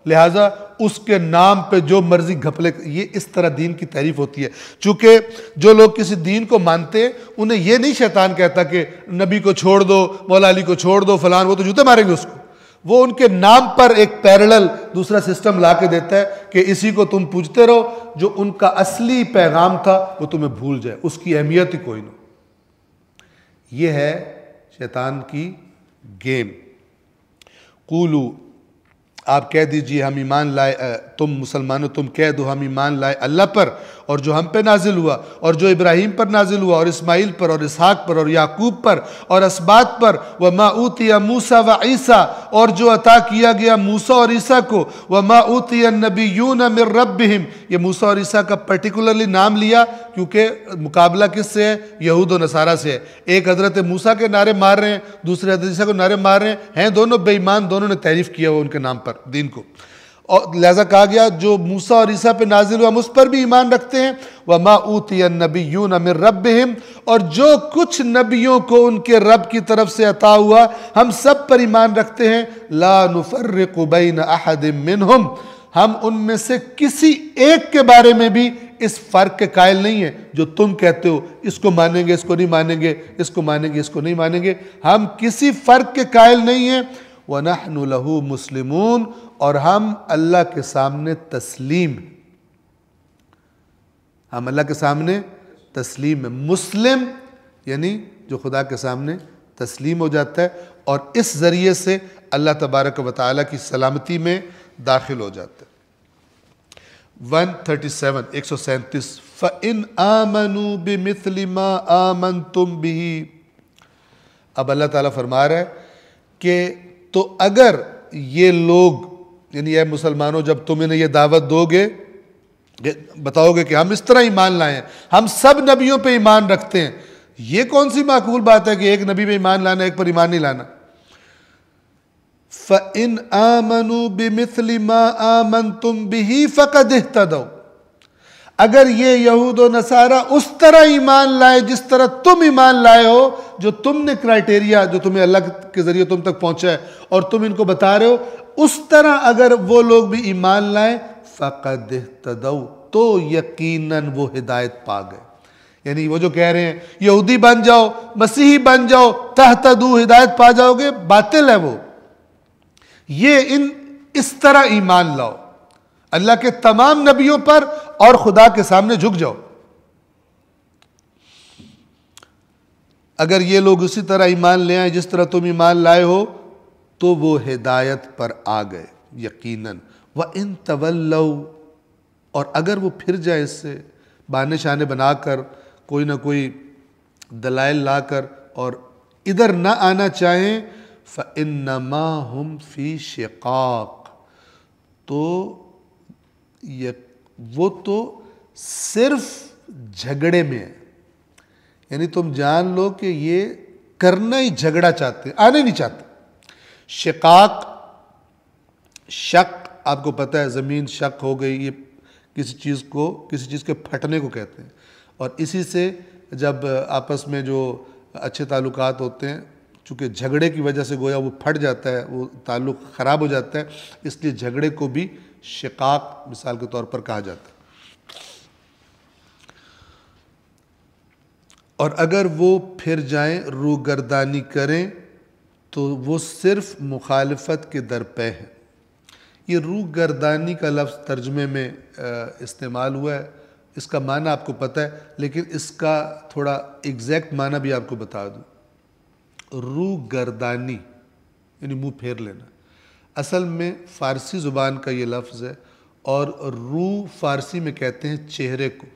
لہٰذا اس کے نام پہ جو مرضی گھپلے. یہ اس طرح دین کی تعریف ہوتی ہے. چونکہ جو لوگ کسی دین کو مانتے ہیں انہیں یہ نہیں شیطان کہتا کہ نبی کو چھوڑ دو، مولا علی کو چھوڑ دو، فلان، وہ تو جوتے ماریں گے اس کو. وہ ان کے نام پر ایک پیرلل دوسرا سسٹم لا کے دیتا ہے کہ اسی کو تم پوجتے رہو، جو ان کا اصلی پیغام تھا وہ تمہیں بھول جائے، اس کی اہمیت ہی کوئی نہ. یہ ہے شیطان کی گیم. قولو، آپ کہہ دیجئے ہم ایمان لائے، تم مسلمانوں تم کہہ دو ہم ایمان لائے اللہ پر اور جو ہم پہ نازل ہوا اور جو ابراہیم پر نازل ہوا اور اسماعیل پر اور اسحاق پر اور یعقوب پر اور اسباط پر، وما اوتی موسیٰ و عیسیٰ، اور جو عطا کیا گیا موسیٰ اور عیسیٰ کو، وما اوتی النبیون من ربہم. یہ موسیٰ اور عیسیٰ کا پرٹیکولرلی نام لیا کیونکہ مقابلہ کس سے ہے؟ یہود و نصارہ سے ہے. ایک حضرت موسیٰ کے نعرے مار رہے ہیں، دوسرے حضرت عیسیٰ کو نعرے مار رہے ہیں دونوں بے ایمان، دونوں نے تعریف کیا ہوا ان کے نام پر دین کو. اور لہذا کہا گیا جو موسیٰ اور عیسیٰ پہ نازل ہوا ہم اس پر بھی ایمان رکھتے ہیں. وما اوتی النبیون من ربہم، اور جو کچھ نبیوں کو ان کے رب کی طرف سے عطا ہوا ہم سب پر ایمان رکھتے ہیں. لا نفرق بین احد منہم، ہم ان میں سے کسی ایک کے بارے میں بھی اس فرق کے قائل نہیں ہیں جو تم کہتے ہو اس کو مانیں گے اس کو نہیں مانیں گے، اس کو مانیں گے اس کو نہیں مانیں گے. ہم کسی فرق کے قائل نہیں ہیں. وَنَحْنُ لَهُ مُسْلِمُونَ، اور ہم اللہ کے سامنے تسلیم ہیں. ہم اللہ کے سامنے تسلیم ہیں. مسلم یعنی جو خدا کے سامنے تسلیم ہو جاتا ہے اور اس ذریعے سے اللہ تبارک و تعالیٰ کی سلامتی میں داخل ہو جاتا ہے. 137 فَإِنْ آمَنُوا بِمِثْلِ مَا آمَنْتُمْ بِهِ. اب اللہ تعالیٰ فرما رہا ہے کہ تو اگر یہ لوگ یعنی اے مسلمانوں جب تم انہیں یہ دعوت دو گے، بتاؤ گے کہ ہم اس طرح ایمان لائے ہیں، ہم سب نبیوں پہ ایمان رکھتے ہیں. یہ کون سی معقول بات ہے کہ ایک نبی پہ ایمان لانا ایک پر ایمان نہیں لانا. فَإِنْ آمَنُوا بِمِثْلِ مَا آمَنْتُمْ بِهِ فَقَدْ اهْتَدَوْا. اگر یہ یہود و نصارہ اس طرح ایمان لائے جس طرح تم ایمان لائے ہو، جو تم نے کرائٹیریا جو تمہیں اللہ کے ذریعے تم تک پہنچا ہے اور تم ان کو بتا رہے ہو، اس طرح اگر وہ لوگ بھی ایمان لائیں فَقَدْ اهْتَدَوْا، تو یقیناً وہ ہدایت پا گئے. یعنی وہ جو کہہ رہے ہیں یہودی بن جاؤ، مسیحی بن جاؤ، تہتدوا، ہدایت پا جاؤ گے، باطل ہے وہ. یہ اس طرح ایمان لاؤ، اللہ کے تمام نبیوں پر اور خدا کے سامنے جھک جاؤ. اگر یہ لوگ اسی طرح ایمان لے آئیں جس طرح تم ایمان لائے ہو تو وہ ہدایت پر آ گئے یقیناً۔ وَإِن تَوَلَّوْا، اور اگر وہ پھر جائے اس سے بہانے شانے بنا کر، کوئی نہ کوئی دلائل لا کر اور ادھر نہ آنا چاہیں، فَإِنَّمَا هُمْ فِي شِقَاقٍ، تو وہ تو صرف جھگڑے میں ہے، یعنی تم جان لو کہ یہ کرنا ہی جھگڑا چاہتے ہیں، آنے نہیں چاہتے۔ شقاق، شق آپ کو پتہ ہے، زمین شق ہو گئی، یہ کسی چیز کے پھٹنے کو کہتے ہیں، اور اسی سے جب آپس میں جو اچھے تعلقات ہوتے ہیں چونکہ جھگڑے کی وجہ سے گویا وہ پھٹ جاتا ہے، وہ تعلق خراب ہو جاتا ہے، اس لیے جھگڑے کو بھی شقاق مثال کے طور پر کہا جاتا ہے۔ اور اگر وہ پھر جائیں، روگردانی کریں، تو وہ صرف مخالفت کے درپے ہیں۔ یہ روگردانی کا لفظ ترجمے میں استعمال ہوا ہے، اس کا معنی آپ کو پتہ ہے، لیکن اس کا تھوڑا ایگزیکٹ معنی بھی آپ کو بتا دوں۔ روگردانی یعنی منہ پھیر لینا، اصل میں فارسی زبان کا یہ لفظ ہے، اور رو فارسی میں کہتے ہیں چہرے کو،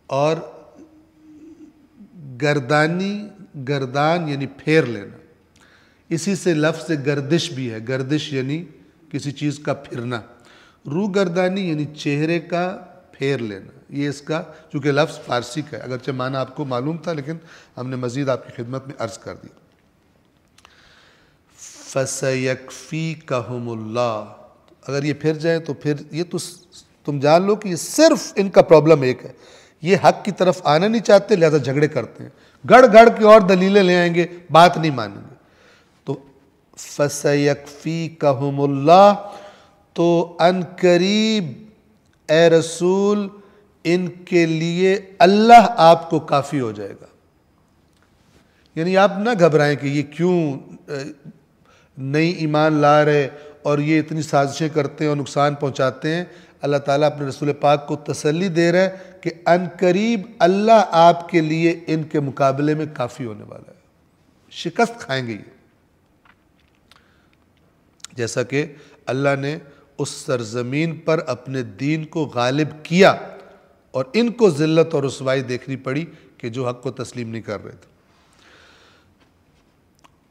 اور گردان یعنی پھیر لینا، اسی سے لفظ گردش بھی ہے، گردش یعنی کسی چیز کا پھرنا، روگردانی یعنی چہرے کا پھیر لینا، یہ اس کا چونکہ لفظ فارسی کا ہے، اگرچہ معنی آپ کو معلوم تھا لیکن ہم نے مزید آپ کی خدمت میں عرض کر دیا۔ فَسَيَكْفِيكَهُمُ اللَّهُ، اگر یہ پھر جائیں تو پھر یہ تو تم جان لو کہ یہ صرف ان کا پرابلم ایک ہے، یہ حق کی طرف آنا نہیں چاہتے، لہذا جھگڑے کرتے ہیں، گڑ گڑ کے اور دلیلیں لے آئیں گے، بات نہیں مانیں گے۔ تو فَسَيَكْفِيكَهُمُ اللَّهُ، تو ان قریب اے رسول ان کے لیے اللہ آپ کو کافی ہو جائے گا۔ یعنی آپ نہ گھبرائیں کہ یہ کیوں نئی ایمان لا رہے اور یہ اتنی سازشیں کرتے ہیں اور نقصان پہنچاتے ہیں، اللہ تعالیٰ اپنے رسول پاک کو تسلی دے رہا ہے کہ ان قریب اللہ آپ کے لیے ان کے مقابلے میں کافی ہونے والا ہے، شکست کھائیں گے یہ، جیسا کہ اللہ نے اس سرزمین پر اپنے دین کو غالب کیا اور ان کو ذلت اور رسوائی دیکھنی پڑی کہ جو حق کو تسلیم نہیں کر رہے تھے۔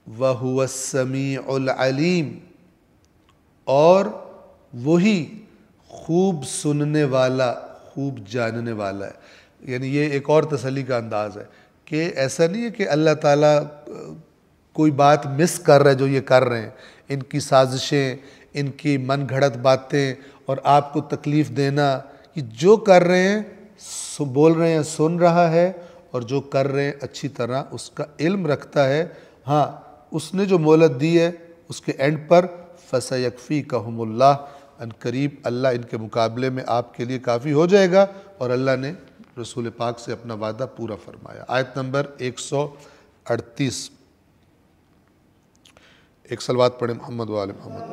وَهُوَ السَّمِيعُ الْعَلِيمُ، اور وہی خوب سننے والا، خوب جاننے والا ہے۔ یعنی یہ ایک اور تسلی کا انداز ہے کہ ایسا نہیں ہے کہ اللہ تعالیٰ کوئی بات مس کر رہا ہے جو یہ کر رہے ہیں، ان کی سازشیں، ان کی من گھڑت باتیں اور آپ کو تکلیف دینا، یہ جو کر رہے ہیں بول رہے ہیں سن رہا ہے، اور جو کر رہے ہیں اچھی طرح اس کا علم رکھتا ہے۔ ہاں اس نے جو مہلت دی ہے اس کے اینڈ پر فَسَيَكْفِيكَهُمُ اللَّهُ، ان قریب اللہ ان کے مقابلے میں آپ کے لیے کافی ہو جائے گا، اور اللہ نے رسول پاک سے اپنا وعدہ پورا فرمایا۔ آیت نمبر 138، ایک صلوات پڑھیں محمد و آل محمد۔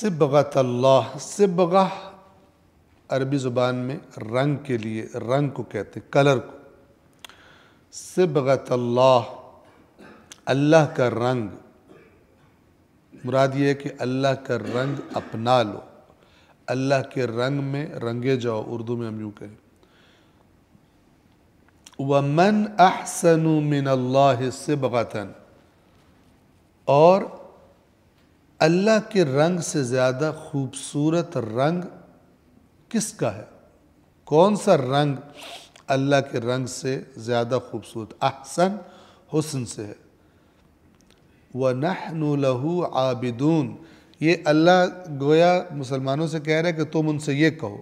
صبغۃ اللہ، صبغہ عربی زبان میں رنگ کے لیے، رنگ کو کہتے ہیں، کلر کو۔ صبغۃ اللہ، اللہ کا رنگ، مراد یہ ہے کہ اللہ کا رنگ اپنا لو، اللہ کے رنگ میں رنگے جاؤ، اردو میں ہم یوں کہیں۔ وَمَنْ أَحْسَنُ مِنَ اللَّهِ صِبْغَةً، اور اللہ کے رنگ سے زیادہ خوبصورت رنگ کس کا ہے؟ کون سا رنگ اللہ کے رنگ سے زیادہ خوبصورت؟ احسن حسن سے ہے۔ وَنَحْنُ لَهُ عَابِدُونَ، یہ اللہ گویا مسلمانوں سے کہہ رہا ہے کہ تم ان سے یہ کہو،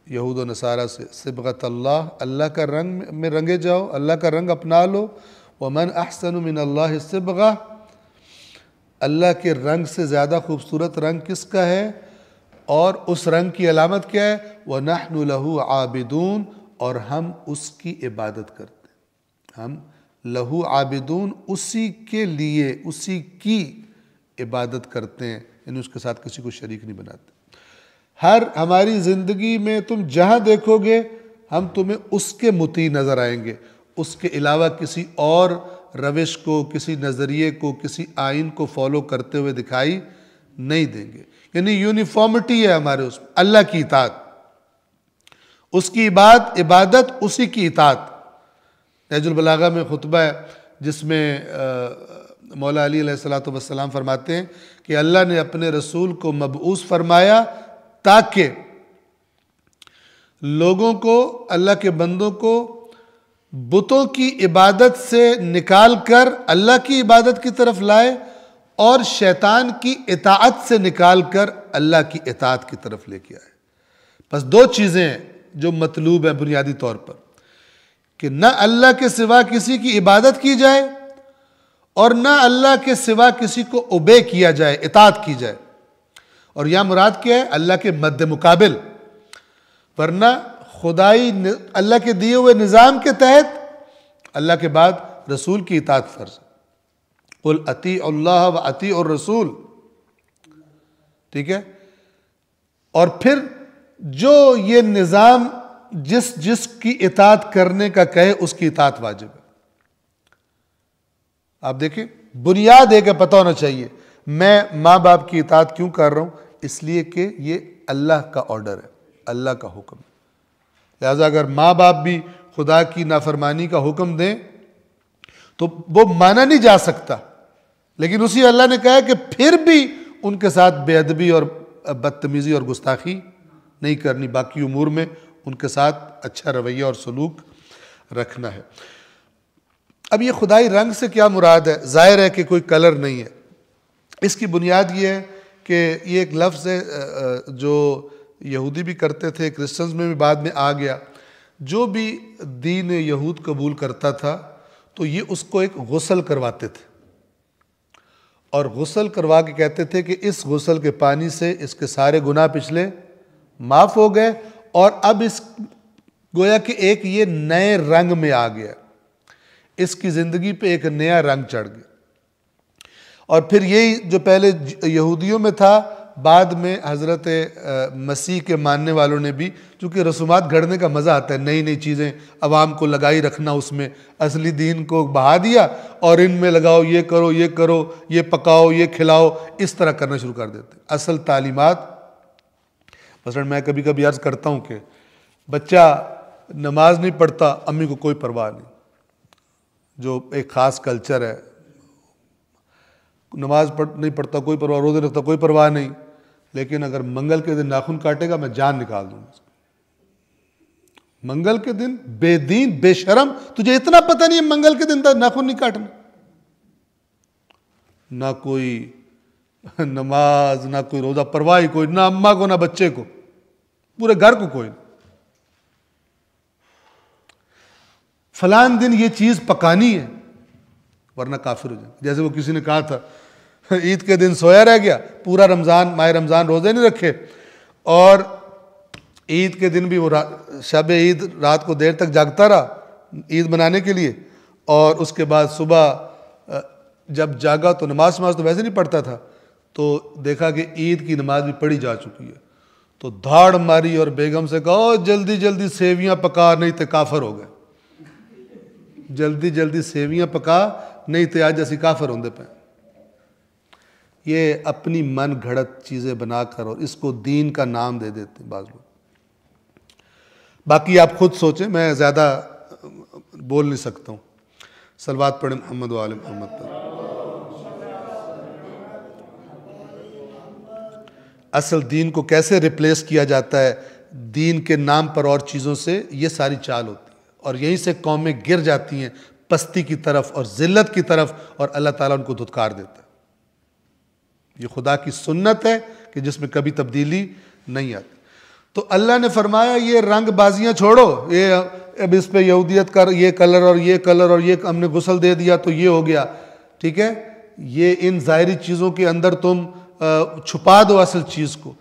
یہود و نصارہ سے، صبغۃ اللہ، اللہ کا رنگ میں رنگے جاؤ، اللہ کا رنگ اپنا لو۔ وَمَنْ أَحْسَنُ مِنَ اللَّهِ صِبْغَةً، اللہ کے رنگ سے زیادہ خوبصورت رنگ کس کا ہے؟ اور اس رنگ کی علامت کیا ہے؟ وَنَحْنُ لَهُ عَابِدُونَ، اور ہم اس کی عبادت کرتے ہیں، ہم لہو عابدون، اسی کے لیے، اسی کی عبادت کرتے ہیں، یعنی اس کے ساتھ کسی کو شریک نہیں بناتے۔ ہماری زندگی میں تم جہاں دیکھو گے ہم تمہیں اس کے مطیع نظر آئیں گے، اس کے علاوہ کسی اور روش کو، کسی نظریے کو، کسی آئین کو فالو کرتے ہوئے دکھائی نہیں دیں گے۔ یعنی یونیفارمٹی ہے ہمارے اس میں، اللہ کی اطاعت، اس کی عبادت، اسی کی اطاعت۔ نہج البلاغہ میں خطبہ ہے جس میں مولا علی علیہ السلام فرماتے ہیں کہ اللہ نے اپنے رسول کو مبعوث فرمایا تاکہ لوگوں کو، اللہ کے بندوں کو بتوں کی عبادت سے نکال کر اللہ کی عبادت کی طرف لائے، اور شیطان کی اطاعت سے نکال کر اللہ کی اطاعت کی طرف لے کے آئے۔ بس دو چیزیں ہیں جو مطلوب ہیں بنیادی طور پر، کہ نہ اللہ کے سوا کسی کی عبادت کی جائے اور نہ اللہ کے سوا کسی کو اوبے کیا جائے، اطاعت کی جائے۔ اور یہاں مراد کیا ہے؟ اللہ کے مد مقابل، ورنہ خدائی اللہ کے دیے ہوئے نظام کے تحت اللہ کے بعد رسول کی اطاعت فرض۔ قل اطیعوا اللہ و اطیعوا الرسول، ٹھیک ہے؟ اور پھر جو یہ نظام جس کی اطاعت کرنے کا کہے اس کی اطاعت واجب ہے۔ آپ دیکھیں، بنیاد ایک پتہ ہونا چاہیے، میں ماں باپ کی اطاعت کیوں کر رہا ہوں؟ اس لیے کہ یہ اللہ کا آرڈر ہے، اللہ کا حکم ہے۔ لہذا اگر ماں باپ بھی خدا کی نافرمانی کا حکم دیں تو وہ مانا نہیں جا سکتا، لیکن اسی اللہ نے کہا کہ پھر بھی ان کے ساتھ بے ادبی اور بدتمیزی اور گستاخی نہیں کرنی، باقی امور میں ان کے ساتھ اچھا رویہ اور سلوک رکھنا ہے۔ اب یہ خدائی رنگ سے کیا مراد ہے؟ ظاہر ہے کہ کوئی کلر نہیں ہے، اس کی بنیاد یہ ہے کہ یہ ایک لفظ ہے جو یہودی بھی کرتے تھے، کرسچنز میں بھی بعد میں آ گیا۔ جو بھی دین یہود قبول کرتا تھا تو یہ اس کو ایک غسل کرواتے تھے، اور غسل کروا کے کہتے تھے کہ اس غسل کے پانی سے اس کے سارے گناہ پچھلے معاف ہو گئے، اور اب اس گویا کہ ایک یہ نئے رنگ میں آ گیا، اس کی زندگی پہ ایک نیا رنگ چڑھ گیا۔ اور پھر یہی جو پہلے یہودیوں میں تھا، بعد میں حضرت مسیح کے ماننے والوں نے بھی، چونکہ رسومات گھڑنے کا مزہ آتا ہے، نئی نئی چیزیں عوام کو لگائی رکھنا، اس میں اصلی دین کو بہا دیا اور ان میں لگاؤ، یہ کرو یہ کرو، یہ پکاؤ یہ کھلاؤ، اس طرح کرنا شروع کر دیتے۔ اصل تعلیمات، مثلا میں کبھی کبھی عرض کرتا ہوں کہ بچہ نماز نہیں پڑھتا، امی کو کوئی پرواہ نہیں، جو ایک خاص کلچر ہے، نماز نہیں پڑھتا کوئی پرواہ، روزے رکھتا کوئی پرواہ نہیں، لیکن اگر منگل کے دن ناخن کاٹے گا میں جان نکال دوں گا۔ منگل کے دن بے دین بے شرم، تجھے اتنا پتہ نہیں ہے منگل کے دن ناخن نہیں کاٹنا؟ نہ کوئی نماز، نہ کوئی روزہ، پرواہ ہی کوئی، نہ اماں کو نہ بچے کو، پورے گھر کو کوئی۔ فلان دن یہ چیز پکانی ہے ورنہ کافر ہو جائے۔ جیسے وہ کسی نے کہا تھا عید کے دن سویا رہ گیا، پورا ماہ رمضان روزے نہیں رکھے، اور عید کے دن بھی وہ شب عید رات کو دیر تک جاگتا رہا عید منانے کے لیے، اور اس کے بعد صبح جب جاگا تو نماز تو ویسے نہیں پڑھتا تھا، تو دیکھا کہ عید کی نماز بھی پڑھی جا چکی ہے، تو دھاڑ ماری اور بیگم سے کہا جلدی جلدی سیویاں پکا، نہیں تو کافر ہو گئے، جلدی جلدی سیویاں پکا نہیں تو آج اسی کافر ہوندے پہ۔ یہ اپنی من گھڑت چیزیں بنا کر اور اس کو دین کا نام دے دیتے ہیں بعض لوگ۔ باقی آپ خود سوچیں، میں زیادہ بول نہیں سکتا ہوں۔ صلوات پڑھیں محمد و آل محمد پر۔ اصل دین کو کیسے ریپلیس کیا جاتا ہے دین کے نام پر اور چیزوں سے، یہ ساری چال ہوتی ہے، اور یہیں سے قومیں گر جاتی ہیں پستی کی طرف اور ذلت کی طرف، اور اللہ تعالیٰ ان کو دھتکار دیتا ہے۔ یہ خدا کی سنت ہے کہ جس میں کبھی تبدیلی نہیں آتی۔ تو اللہ نے فرمایا یہ رنگ بازیاں چھوڑو، یہ اب اس پہ یہودیت کر، یہ کلر اور یہ کلر اور یہ ہم نے غسل دے دیا تو یہ ہو گیا، ٹھیک ہے؟ یہ ان ظاہری چیزوں کے اندر تم چھپا دو اصل چیز کو۔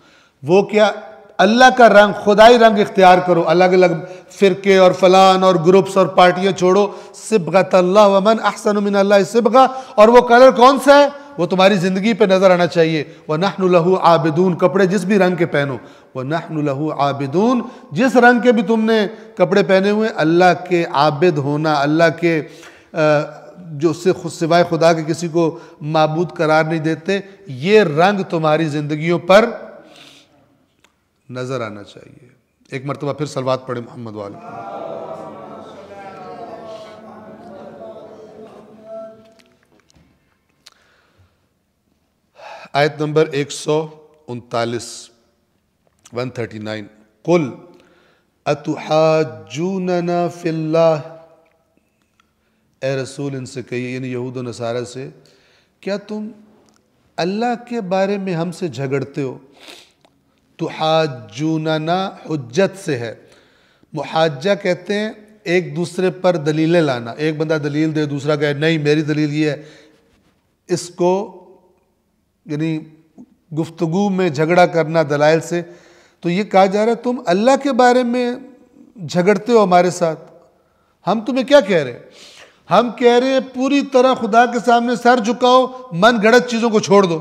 وہ کیا؟ اللہ کا رنگ، خدائی رنگ اختیار کرو، الگ الگ فرقے اور فلان اور گروپس اور پارٹیاں چھوڑو۔ صبغۃ اللہ ومن احسن من اللہ صبغہ، اور وہ کلر کون سا ہے؟ وہ تمہاری زندگی پہ نظر آنا چاہیے. وَنَحْنُ لَهُ عَابِدُونَ, کپڑے جس بھی رنگ کے پہنو. وَنَحْنُ لَهُ عَابِدُونَ, جس رنگ کے بھی تم نے کپڑے پہنے ہوئے, اللہ کے عابد ہونا, اللہ کے جو سوائے خدا کے کسی کو معبود قرار نہیں دیتے, یہ رنگ تمہاری زندگیوں پر نظر آنا چاہیے. ایک مرتبہ پھر صلوات پڑھیں محمد والے. آیت نمبر 139 139. قُلْ أَتُحَاجُّونَنَا فِي اللَّهِ, اے رسول ان سے کہیے, یعنی یہود و نصارہ سے, کیا تم اللہ کے بارے میں ہم سے جھگڑتے ہو؟ تحاجوننا حجت سے ہے. محاجہ کہتے ہیں ایک دوسرے پر دلیلیں لانا. ایک بندہ دلیل دے, دوسرا کہے نہیں میری دلیل یہ ہے. اس کو یعنی گفتگو میں جھگڑا کرنا دلائل سے. تو یہ کہا جا رہا ہے تم اللہ کے بارے میں جھگڑتے ہو ہمارے ساتھ. ہم تمہیں کیا کہہ رہے ہیں؟ ہم کہہ رہے ہیں پوری طرح خدا کے سامنے سر جھکاؤ, من گھڑت چیزوں کو چھوڑ دو.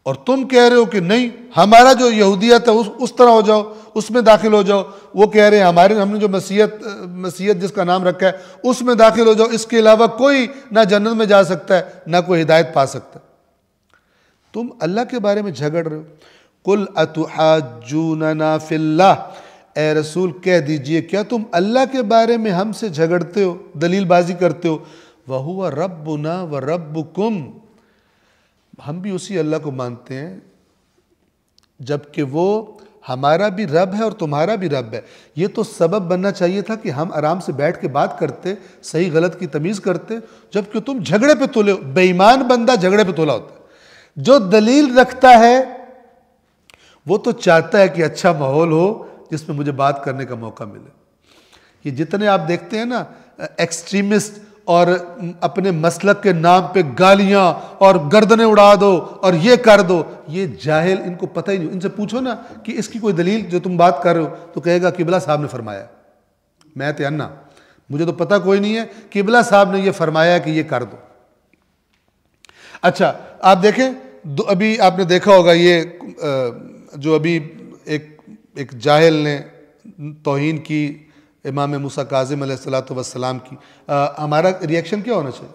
اور تم کہہ رہے ہو کہ نہیں, ہمارا جو یہودیت ہے اس طرح ہو جاؤ, اس میں داخل ہو جاؤ. وہ کہہ رہے ہیں ہم نے جو مسیحیت جس کا نام رکھا ہے اس میں داخل ہو جاؤ, اس کے علاوہ کوئی نہ جنت میں جا سکتا ہے نہ کوئی ہدایت پا سکتا ہے. تم اللہ کے بارے میں جھگڑ رہے ہو. قُلْ أَتُحَاجُّونَنَا فِي اللَّهِ, اے رسول کہہ دیجئے کیا تم اللہ کے بارے میں ہم سے جھگڑتے ہو, دلیل بازی کرتے ہو؟ وَهُوَ رَبُّنَا وَرَبُّكُمْ, ہم بھی اسی اللہ کو مانتے ہیں جبکہ وہ ہمارا بھی رب ہے اور تمہارا بھی رب ہے. یہ تو سبب بننا چاہیے تھا کہ ہم آرام سے بیٹھ کے بات کرتے, صحیح غلط کی تمیز کرتے, جبکہ تم جھگڑے پہ تولے ہو. بے ایمان بندہ جھگڑے پہ تولا ہوتا ہے. جو دلیل رکھتا ہے وہ تو چاہتا ہے کہ اچھا ماحول ہو جس میں مجھے بات کرنے کا موقع ملے. یہ جتنے آپ دیکھتے ہیں نا ایکسٹریمسٹ, اور اپنے مسلک کے نام پہ گالیاں اور گردنیں اڑا دو اور یہ کر دو, یہ جاہل, ان کو پتہ ہی نہیں. ان سے پوچھو نا کہ اس کی کوئی دلیل جو تم بات کر رہے ہو, تو کہے گا قبلہ صاحب نے فرمایا. میں تے انا, مجھے تو پتہ کوئی نہیں ہے, قبلہ صاحب نے یہ فرمایا کہ یہ کر دو. اچھا آپ دیکھیں, ابھی آپ نے دیکھا ہوگا یہ جو ابھی ایک جاہل نے توہین کی امام موسیٰ کاظم علیہ السلام کی, ہمارا ریئیکشن کیا ہونا چاہیے؟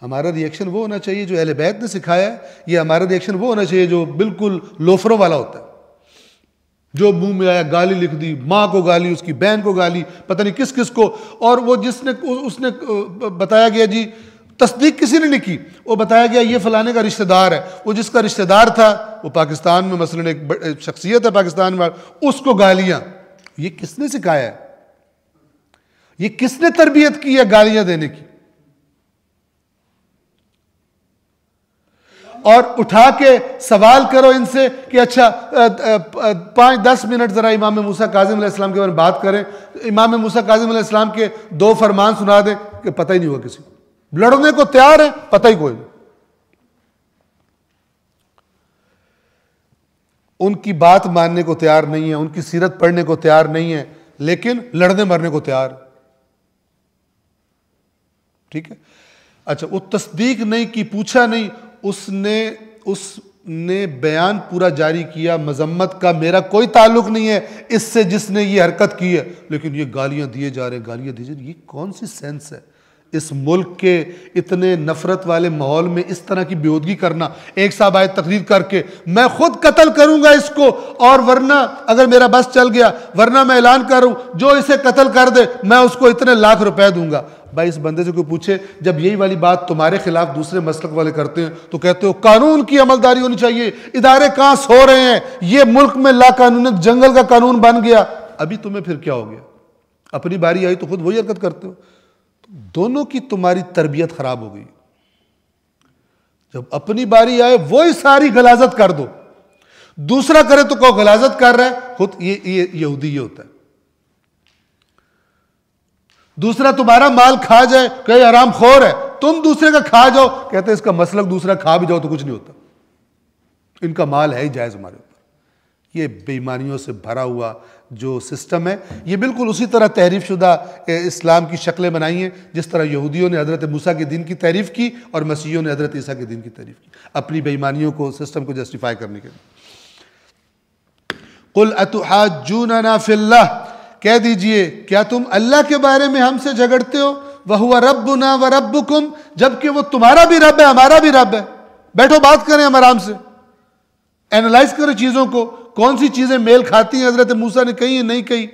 ہمارا ریئیکشن وہ ہونا چاہیے جو اہل بیت نے سکھایا ہے, یہ ہمارا ریئیکشن وہ ہونا چاہیے جو بالکل لوفروں والا ہوتا ہے, جو منہ میں آیا گالی لکھ دی, ماں کو گالی, اس کی بہن کو گالی, پتہ نہیں کس کس کو. اور وہ اس نے بتایا گیا جی, تصدیق کسی نے نہیں کی, وہ بتایا گیا یہ فلانے کا رشتہ دار ہے. وہ جس کا رشتہ دار تھا وہ پاکستان میں مثلا ایک شخصیت ہے پاکستان میں, اس کو گالیاں. یہ کس نے سکھایا ہے؟ یہ کس نے تربیت کی ہے گالیاں دینے کی؟ اور اٹھا کے سوال کرو ان سے کہ اچھا 5-10 منٹ ذرا امام موسیٰ کاظم علیہ السلام کے بارے میں بات کریں. امام موسیٰ کاظم علیہ السلام کے 2 فرمان سنا دیں کہ پتہ ہی نہیں ہوا کسی کو. لڑنے کو تیار ہے, پتہ ہی کوئی نہیں. ان کی بات ماننے کو تیار نہیں ہے, ان کی سیرت پڑھنے کو تیار نہیں ہے, لیکن لڑنے مرنے کو تیار. ٹھیک ہے. اچھا وہ تصدیق نہیں کی, پوچھا نہیں, اس نے بیان پورا جاری کیا مذمت کا, میرا کوئی تعلق نہیں ہے اس سے جس نے یہ حرکت کی ہے, لیکن یہ گالیاں دیے جا رہے, گالیاں دیے جا رہے. یہ کون سی سینس ہے اس ملک کے اتنے نفرت والے ماحول میں اس طرح کی بیہودگی کرنا؟ ایک صاحب آئے تقریر کر کے میں خود قتل کروں گا اس کو, اور ورنہ اگر میرا بس چل گیا, ورنہ میں اعلان کروں جو اسے قتل کر دے میں اس کو اتنے لاکھ روپے دوں گا. بھائی اس بندے سے کوئی پوچھے جب یہی والی بات تمہارے خلاف دوسرے مسلک والے کرتے ہیں تو کہتے ہو قانون کی عملداری ہونی چاہیے, ادارے کہاں سو رہے ہیں, یہ ملک میں لا قانونیت جنگل کا قانون بن گیا. ابھی تمہیں پھر کیا ہو گیا؟ اپنی باری آئی تو خود وہی حرکت کرتے ہو. دونوں کی تمہاری تربیت خراب ہو گئی. جب اپنی باری آئے وہی ساری غلاظت کر دو, دوسرا کرے تو کہو غلاظت کر رہا ہے, خود یہ یہودی یہ ہوتا ہے. دوسرا تمہارا مال کھا جائے کہ حرام خور ہے, تم دوسرے کا کھا جاؤ, کہتے ہیں اس کا مسلک دوسرا کھا بھی جاؤ تو کچھ نہیں ہوتا, ان کا مال ہے ہی جائز ہمارے اوپر. یہ بے ایمانیوں سے بھرا ہوا جو سسٹم ہے، یہ بالکل اسی طرح تحریف شدہ اسلام کی شکلیں بنائی ہیں جس طرح یہودیوں نے حضرت موسیٰ کے دین کی تعریف کی اور مسیحیوں نے حضرت عیسیٰ کے دین کی تعریف کی، اپنی بے ایمانیوں کو، سسٹم کو جسٹیفائی کرنے کے لیے۔ قُلْ أَتُحَاجُّونَنَا فِي اللَّهِ، کہہ دیجئے کیا تم اللہ کے بارے میں ہم سے جھگڑتے ہو؟ وَهُوَ رَبُّنَا وَرَبُّكُمْ، جبکہ وہ تمہارا بھی رب ہے ہمارا بھی رب ہے۔ بیٹھو بات کریں ہم آرام سے، اینالائز کریں چیزوں کو، کون سی چیزیں میل کھاتی ہیں، حضرت موسیٰ نے کہی ہیں نہیں کہی۔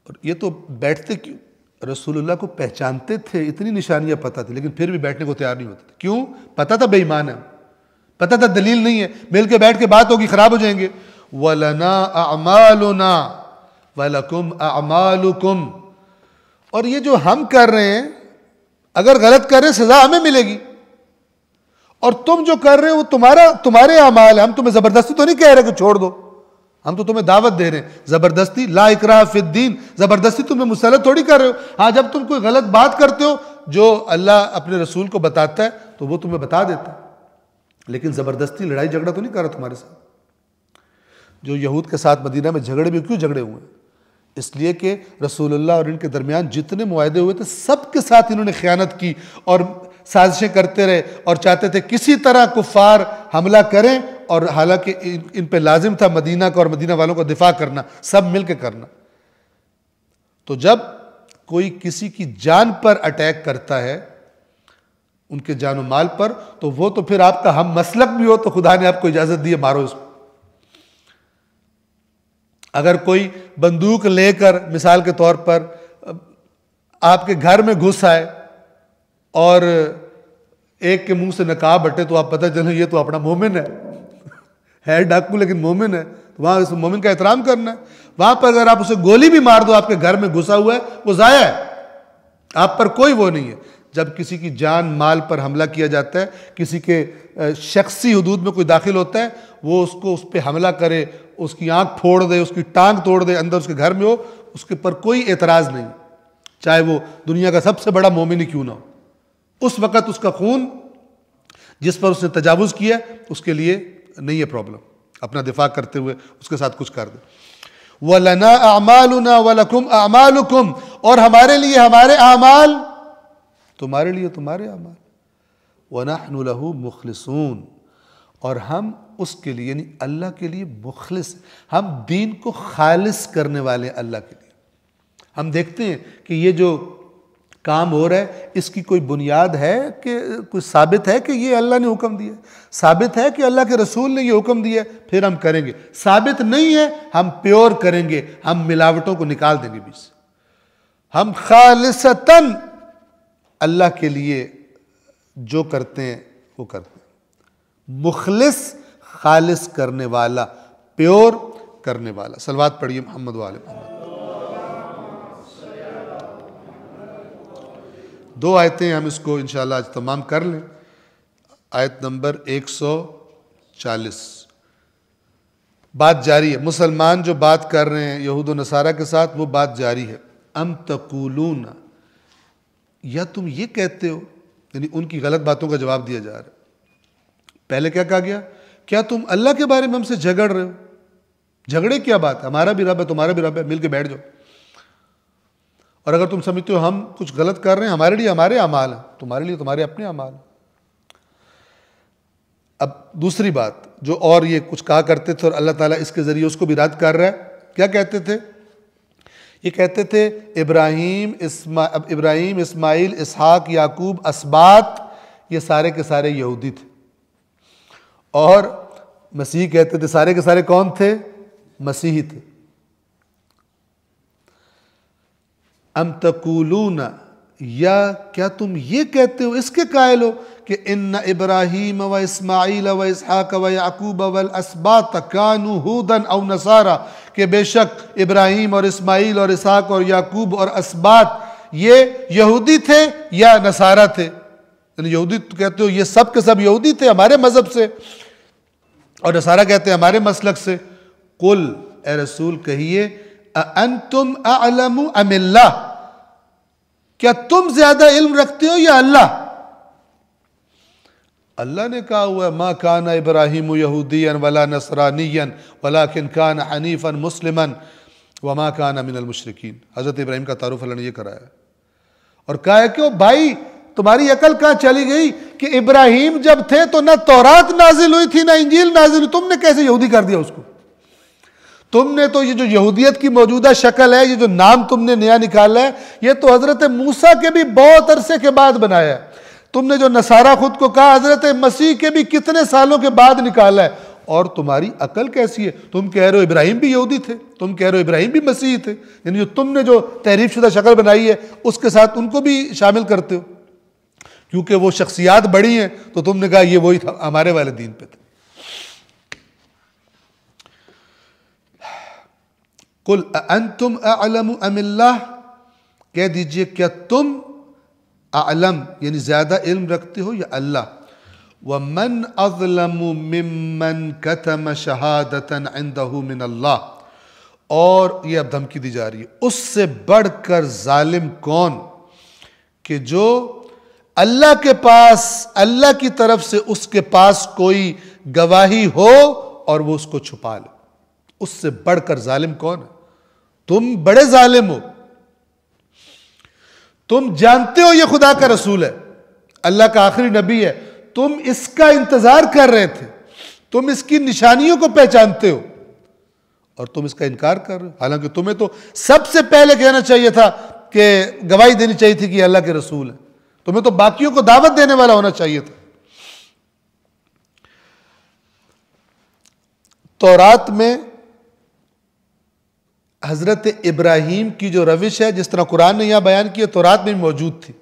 اور یہ تو بیٹھتے کیوں؟ رسول اللہ کو پہچانتے تھے، اتنی نشانیاں پتہ تھی، لیکن پھر بھی بیٹھنے کو تیار نہیں ہوتے تھے۔ کیوں؟ پتہ تھا بے ایمان ہے، پتہ تھا دلیل نہیں ہے، مل کے بیٹھ کے بات ہوگی خراب ہو جائیں گے۔ وَلَنَا أَعْمَالُنَا وَلَكُمْ أَعْمَالُكُمْ، اور یہ جو ہم کر رہے ہیں، اگر غلط کر رہے ہیں سزا ہمیں ملے گی، اور تم جو کر رہے ہیں وہ تمہارے اعمال ہیں۔ ہم تمہیں زبردستی تو نہیں کہہ رہے کہ چھوڑ دو، ہم تو تمہیں دعوت دے رہے ہیں۔ زبردستی لا اکراہ فی الدین، زبردستی تمہیں مسلط تھوڑی کر رہے ہو۔ ہاں جب تم کوئی غلط بات کرتے ہو جو اللہ اپنے رسول کو بتاتا ہے تو وہ تمہیں بتا دیتا ہے، لیکن زبردستی لڑائی جھگڑا تو نہیں کر رہا تمہارے ساتھ۔ جو یہود کے ساتھ مدینہ میں جھگڑے بھی کیوں جھگڑے ہوئے ہیں؟ اس لیے کہ رسول اللہ اور ان کے درمیان جتنے معاہدے ہوئے تھے سب کے ساتھ انہوں نے خیانت کی اور سازشیں کرتے رہے، اور چاہتے تھے کسی طرح کفار حملہ کریں، اور حالانکہ ان پہ لازم تھا مدینہ کا اور مدینہ والوں کا دفاع کرنا، سب مل کے کرنا۔ تو جب کوئی کسی کی جان پر اٹیک کرتا ہے، ان کے جان و مال پر، تو وہ تو پھر آپ کا ہم مسلک بھی ہو تو خدا نے آپ کو اجازت دی ہے مارو اس کو۔ اگر کوئی بندوق لے کر مثال کے طور پر آپ کے گھر میں گھس آئے اور ایک کے منہ سے نقاب ہٹے تو آپ پتہ چلے یہ تو اپنا مومن ہے ڈاکو لیکن مومن ہے، تو وہاں اس مومن کا احترام کرنا ہے۔ وہاں پر اگر آپ اسے گولی بھی مار دو، آپ کے گھر میں گھسا ہوا ہے، وہ ضائع ہے، آپ پر کوئی وہ نہیں ہے۔ جب کسی کی جان مال پر حملہ کیا جاتا ہے، کسی کے شخصی حدود میں کوئی داخل ہوتا ہے، وہ اس پہ حملہ کرے، اس کی آنکھ پھوڑ دے، اس کی ٹانگ توڑ دے، اندر اس کے گھر میں ہو، اس کے پر کوئی اعتراض نہیں، چاہے وہ دنیا کا سب سے بڑا مومن ہی کیوں نہ ہو۔ اس وقت اس کا خون جس پر اس نے تجاوز کیا اس کے لیے نہیں ہے پرابلم، اپنا دفاع کرتے ہوئے اس کے ساتھ کچھ کر دے۔ وَلَنَا أَعْمَالُنَا وَلَكُمْ أَعْمَالُكُمْ، اور ہمارے لیے ہمارے اعمال، تمہارے لیے تمہارے اعمال۔ وَنَحْنُ لَهُ مُخْلِصُونَ، اور ہم اس کے لیے یعنی اللہ کے لیے مخلص، ہم دین کو خالص کرنے والے اللہ کے لیے۔ ہم دیکھتے ہیں کہ یہ جو کام ہو رہا ہے اس کی کوئی بنیاد ہے کہ کوئی ثابت ہے کہ یہ اللہ نے حکم دیا، ثابت ہے کہ اللہ کے رسول نے یہ حکم دیا، پھر ہم کریں گے۔ ثابت نہیں ہے ہم پیور کریں گے، ہم ملاوٹوں کو نکال دیں گے بیچ سے۔ ہم خالصتاً اللہ کے لیے جو کرتے ہیں وہ کرتے ہیں۔ مخلص، خالص کرنے والا، پیور کرنے والا۔ صلوات پڑھیے محمد و آل محمد۔ دو آیتیں ہم اس کو انشاءاللہ آج تمام کر لیں۔ آیت نمبر 140، بات جاری ہے، مسلمان جو بات کر رہے ہیں یہود و نصارہ کے ساتھ وہ بات جاری ہے۔ ام تقولون، یا تم یہ کہتے ہو، یعنی ان کی غلط باتوں کا جواب دیا جا رہا ہے۔ پہلے کیا کہا گیا؟ کیا تم اللہ کے بارے میں ہم سے جھگڑ رہے ہو؟ جھگڑے کیا بات ہے؟ ہمارا بھی رب ہے تمہارا بھی رب ہے، مل کے بیٹھ جاؤ۔ اور اگر تم سمجھتے ہو ہم کچھ غلط کر رہے ہیں، ہمارے لیے ہمارے اعمال ہیں، تمہارے لیے تمہارے اپنے اعمال ہیں۔ اب دوسری بات جو اور یہ کچھ کہا کرتے تھے اور اللہ تعالیٰ اس کے ذریعے اس کو بھی رد کر رہا ہے، کیا کہتے تھے؟ یہ کہتے تھے ابراہیم اسماعیل اسحاق یعقوب اسباط یہ سارے کے سارے یہودی تھے، اور مسیح کہتے تھے سارے کے سارے کون تھے؟ مسیحی تھے۔ ام تقولون، یا کیا تم یہ کہتے ہو، اس کے قائل ہو کہ ان ابراہیم و اسماعیل و اسحاق و یعقوب والاسباط کانوا ھودا او نصارا، کہ بے شک ابراہیم اور اسماعیل اور اسحاق اور یعقوب اور اسباط یہ یہودی تھے یا نصارہ تھے؟ یعنی یہودی کہتے ہو یہ سب کے سب یہودی تھے ہمارے مذہب سے، اور نصارہ کہتے ہیں ہمارے مسلک سے۔ قل، اے رسول کہیے، اانتم اعلم ام اللہ، کیا تم زیادہ علم رکھتے ہو یا اللہ؟ اللہ نے کہا ہوا ہے ما کان ابراہیم یہودیا ولا نصرانیا ولکن کان حنیفا مسلما وما کان من المشرکین. حضرت ابراہیم کا تعارف اللہ نے یہ کرایا ہے اور کہا ہے کہ او بھائی تمہاری عقل کہاں چلی گئی کہ ابراہیم جب تھے تو نہ تورات نازل ہوئی تھی نہ انجیل نازل ہوئی, تم نے کیسے یہودی کر دیا اس کو؟ تم نے تو یہ جو یہودیت کی موجودہ شکل ہے, یہ جو نام تم نے نیا نکالا ہے, یہ تو حضرت موسیٰ کے بھی بہت عرصے کے بعد بنایا ہے. تم نے جو نصارہ خود کو کہا حضرت مسیح کے بھی کتنے سالوں کے بعد نکالا ہے. اور تمہاری عقل کیسی ہے؟ تم کہہ رہے ہو ابراہیم بھی یہودی تھے, تم کہہ رہے ہو ابراہیم بھی مسیحی تھے, یعنی جو تم نے جو تحریف شدہ شکل بنائی ہے اس کے ساتھ ان کو بھی شامل کرتے ہو. کیونکہ وہ شخصیات بڑی ہیں تو تم نے کہا یہ وہی تھا, ہمارے والے دین پہ تھے. قل اانتم اعلم ام اللہ, کہہ دیجئے کیا تم اعلم یعنی زیادہ علم رکھتے ہو یا اللہ. ومن اظلم ممن کتم شہادتا عنده من اللہ, اور یہ اب دھمکی دی جا رہی ہے, اس سے بڑھ کر ظالم کون کہ جو اللہ کے پاس, اللہ کی طرف سے اس کے پاس کوئی گواہی ہو اور وہ اس کو چھپا لے. اس سے بڑھ کر ظالم کون ہے؟ تم بڑے ظالم ہو. تم جانتے ہو یہ خدا کا رسول ہے, اللہ کا آخری نبی ہے, تم اس کا انتظار کر رہے تھے, تم اس کی نشانیوں کو پہچانتے ہو اور تم اس کا انکار کر رہے ہو. حالانکہ تمہیں تو سب سے پہلے کہنا چاہیے تھا کہ گواہی دینی چاہیے تھی کہ یہ اللہ کے رسول ہے. تمہیں تو باقیوں کو دعوت دینے والا ہونا چاہیے تھا. تورات میں حضرت ابراہیم کی جو روش ہے, جس طرح قرآن نے یہاں بیان کی ہے, تورات میں بھی موجود تھی.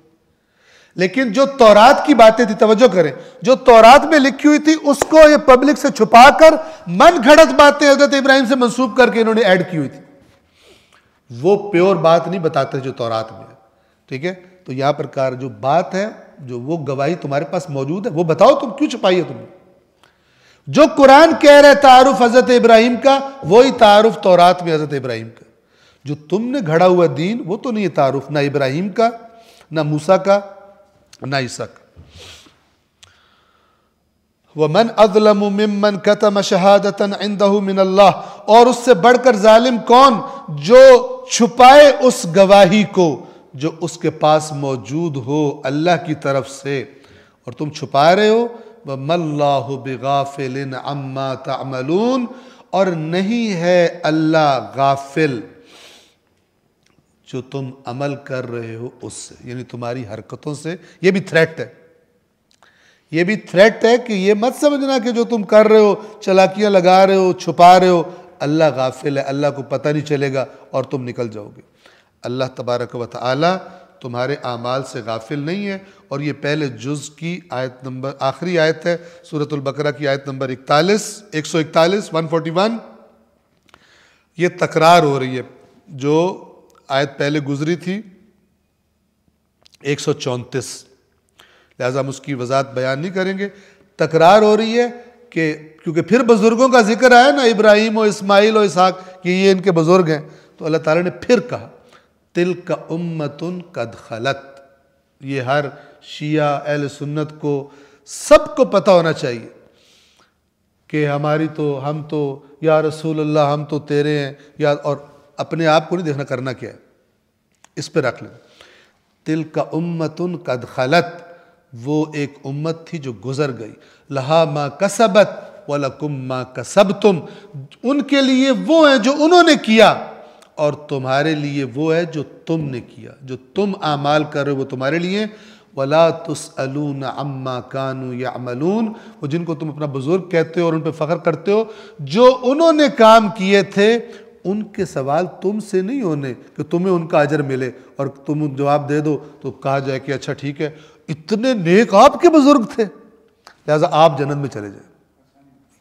لیکن جو تورات کی باتیں تھی, توجہ کریں, جو تورات میں لکھی ہوئی تھی اس کو یہ پبلک سے چھپا کر من گھڑت باتیں حضرت ابراہیم سے منسوب کر کے انہوں نے ایڈ کی ہوئی تھی. وہ پیور بات نہیں بتاتے جو تورات میں ہے. ٹھیک ہے, تو یہاں پر کار جو بات ہے, جو وہ گواہی تمہارے پاس موجود ہے, وہ بتاؤ تم کیوں چھپائی ہے تم نے. جو قرآن کہہ رہے تعارف حضرت ابراہیم کا, وہی تعارف تورات میں حضرت ابراہیم کا. جو تم نے گھڑا ہوا دین وہ تو نہیں ہے تعارف, نہ ابراہیم کا, نہ موسیٰ کا, نہ عیسیٰ کا. وَمَنْ أَظْلَمُ مِمَّنْ كَتَمَ شَهَادَةً عِنْدَهُ مِنَ اللَّهِ, اور اس سے بڑھ کر ظالم کون جو چھپائے اس گواہی کو جو اس کے پاس موجود ہو اللہ کی طرف سے, اور تم چھپا رہے ہو. وَمَا اللَّهُ بِغَافِلٍ عَمَّا تَعْمَلُونَ, اور نہیں ہے اللہ غافل جو تم عمل کر رہے ہو اس سے, یعنی تمہاری حرکتوں سے. یہ بھی تھریٹ ہے, یہ بھی تھریٹ ہے کہ یہ مت سمجھنا کہ جو تم کر رہے ہو, چلاکیاں لگا رہے ہو, چھپا رہے ہو, اللہ غافل ہے, اللہ کو پتہ نہیں چلے گا اور تم نکل جاؤ گے. اللہ تبارک و تعالی تمہارے اعمال سے غافل نہیں ہے. اور یہ پہلے جز کی آیت نمبر, آخری آیت ہے سورۃ البقرہ کی آیت نمبر 141, 141. یہ تکرار ہو رہی ہے. جو آیت پہلے گزری تھی 134, لہذا ہم اس کی وضاحت بیان نہیں کریں گے. تکرار ہو رہی ہے کہ کیونکہ پھر بزرگوں کا ذکر آیا نا, ابراہیم و اسماعیل و اسحاق, کہ یہ ان کے بزرگ ہیں, تو اللہ تعالیٰ نے پھر کہا تِلْکَ أُمَّةٌ قَدْ خَلَتْ. یہ ہر شیعہ اہل سنت کو سب کو پتہ ہونا چاہیے کہ ہماری تو, ہم تو یا رسول اللہ ہم تو تیرے ہیں, یا, اور اپنے آپ کو نہیں دیکھنا کرنا کیا ہے, اس پہ رکھ لیں. تِلْکَ أُمَّةٌ قَدْ خَلَتْ, وہ ایک امت تھی جو گزر گئی. لَهَا مَا كَسَبَتْ وَلَكُمْ مَا كَسَبْتُمْ, ان کے لیے وہ ہیں جو انہوں نے کیا, اور تمہارے لیے وہ ہے جو تم نے کیا. جو تم اعمال کر رہے ہو وہ تمہارے لیے. وَلَا تُسْأَلُونَ عَمَّا كَانُوا يَعْمَلُونَ, وہ جن کو تم اپنا بزرگ کہتے ہو اور ان پہ فخر کرتے ہو, جو انہوں نے کام کیے تھے ان کے سوال تم سے نہیں ہونے کہ تمہیں ان کا اجر ملے اور تم جواب دے دو تو کہا جائے کہ اچھا ٹھیک ہے اتنے نیک آپ کے بزرگ تھے لہذا آپ جنت میں چلے جائیں.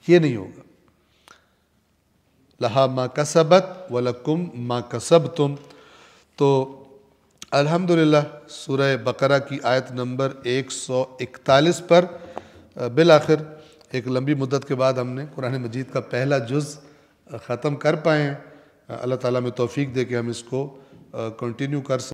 یہ نہیں ہوگا. لہا ما کسبت ولکم ما کسبتم. تو الحمدللہ سورہ بقرہ کی آیت نمبر 141 پر بالآخر ایک لمبی مدت کے بعد ہم نے قرآن مجید کا پہلا جز ختم کر پائے ہیں. اللہ تعالیٰ میں توفیق دے کہ ہم اس کو کنٹینیو کر سکیں.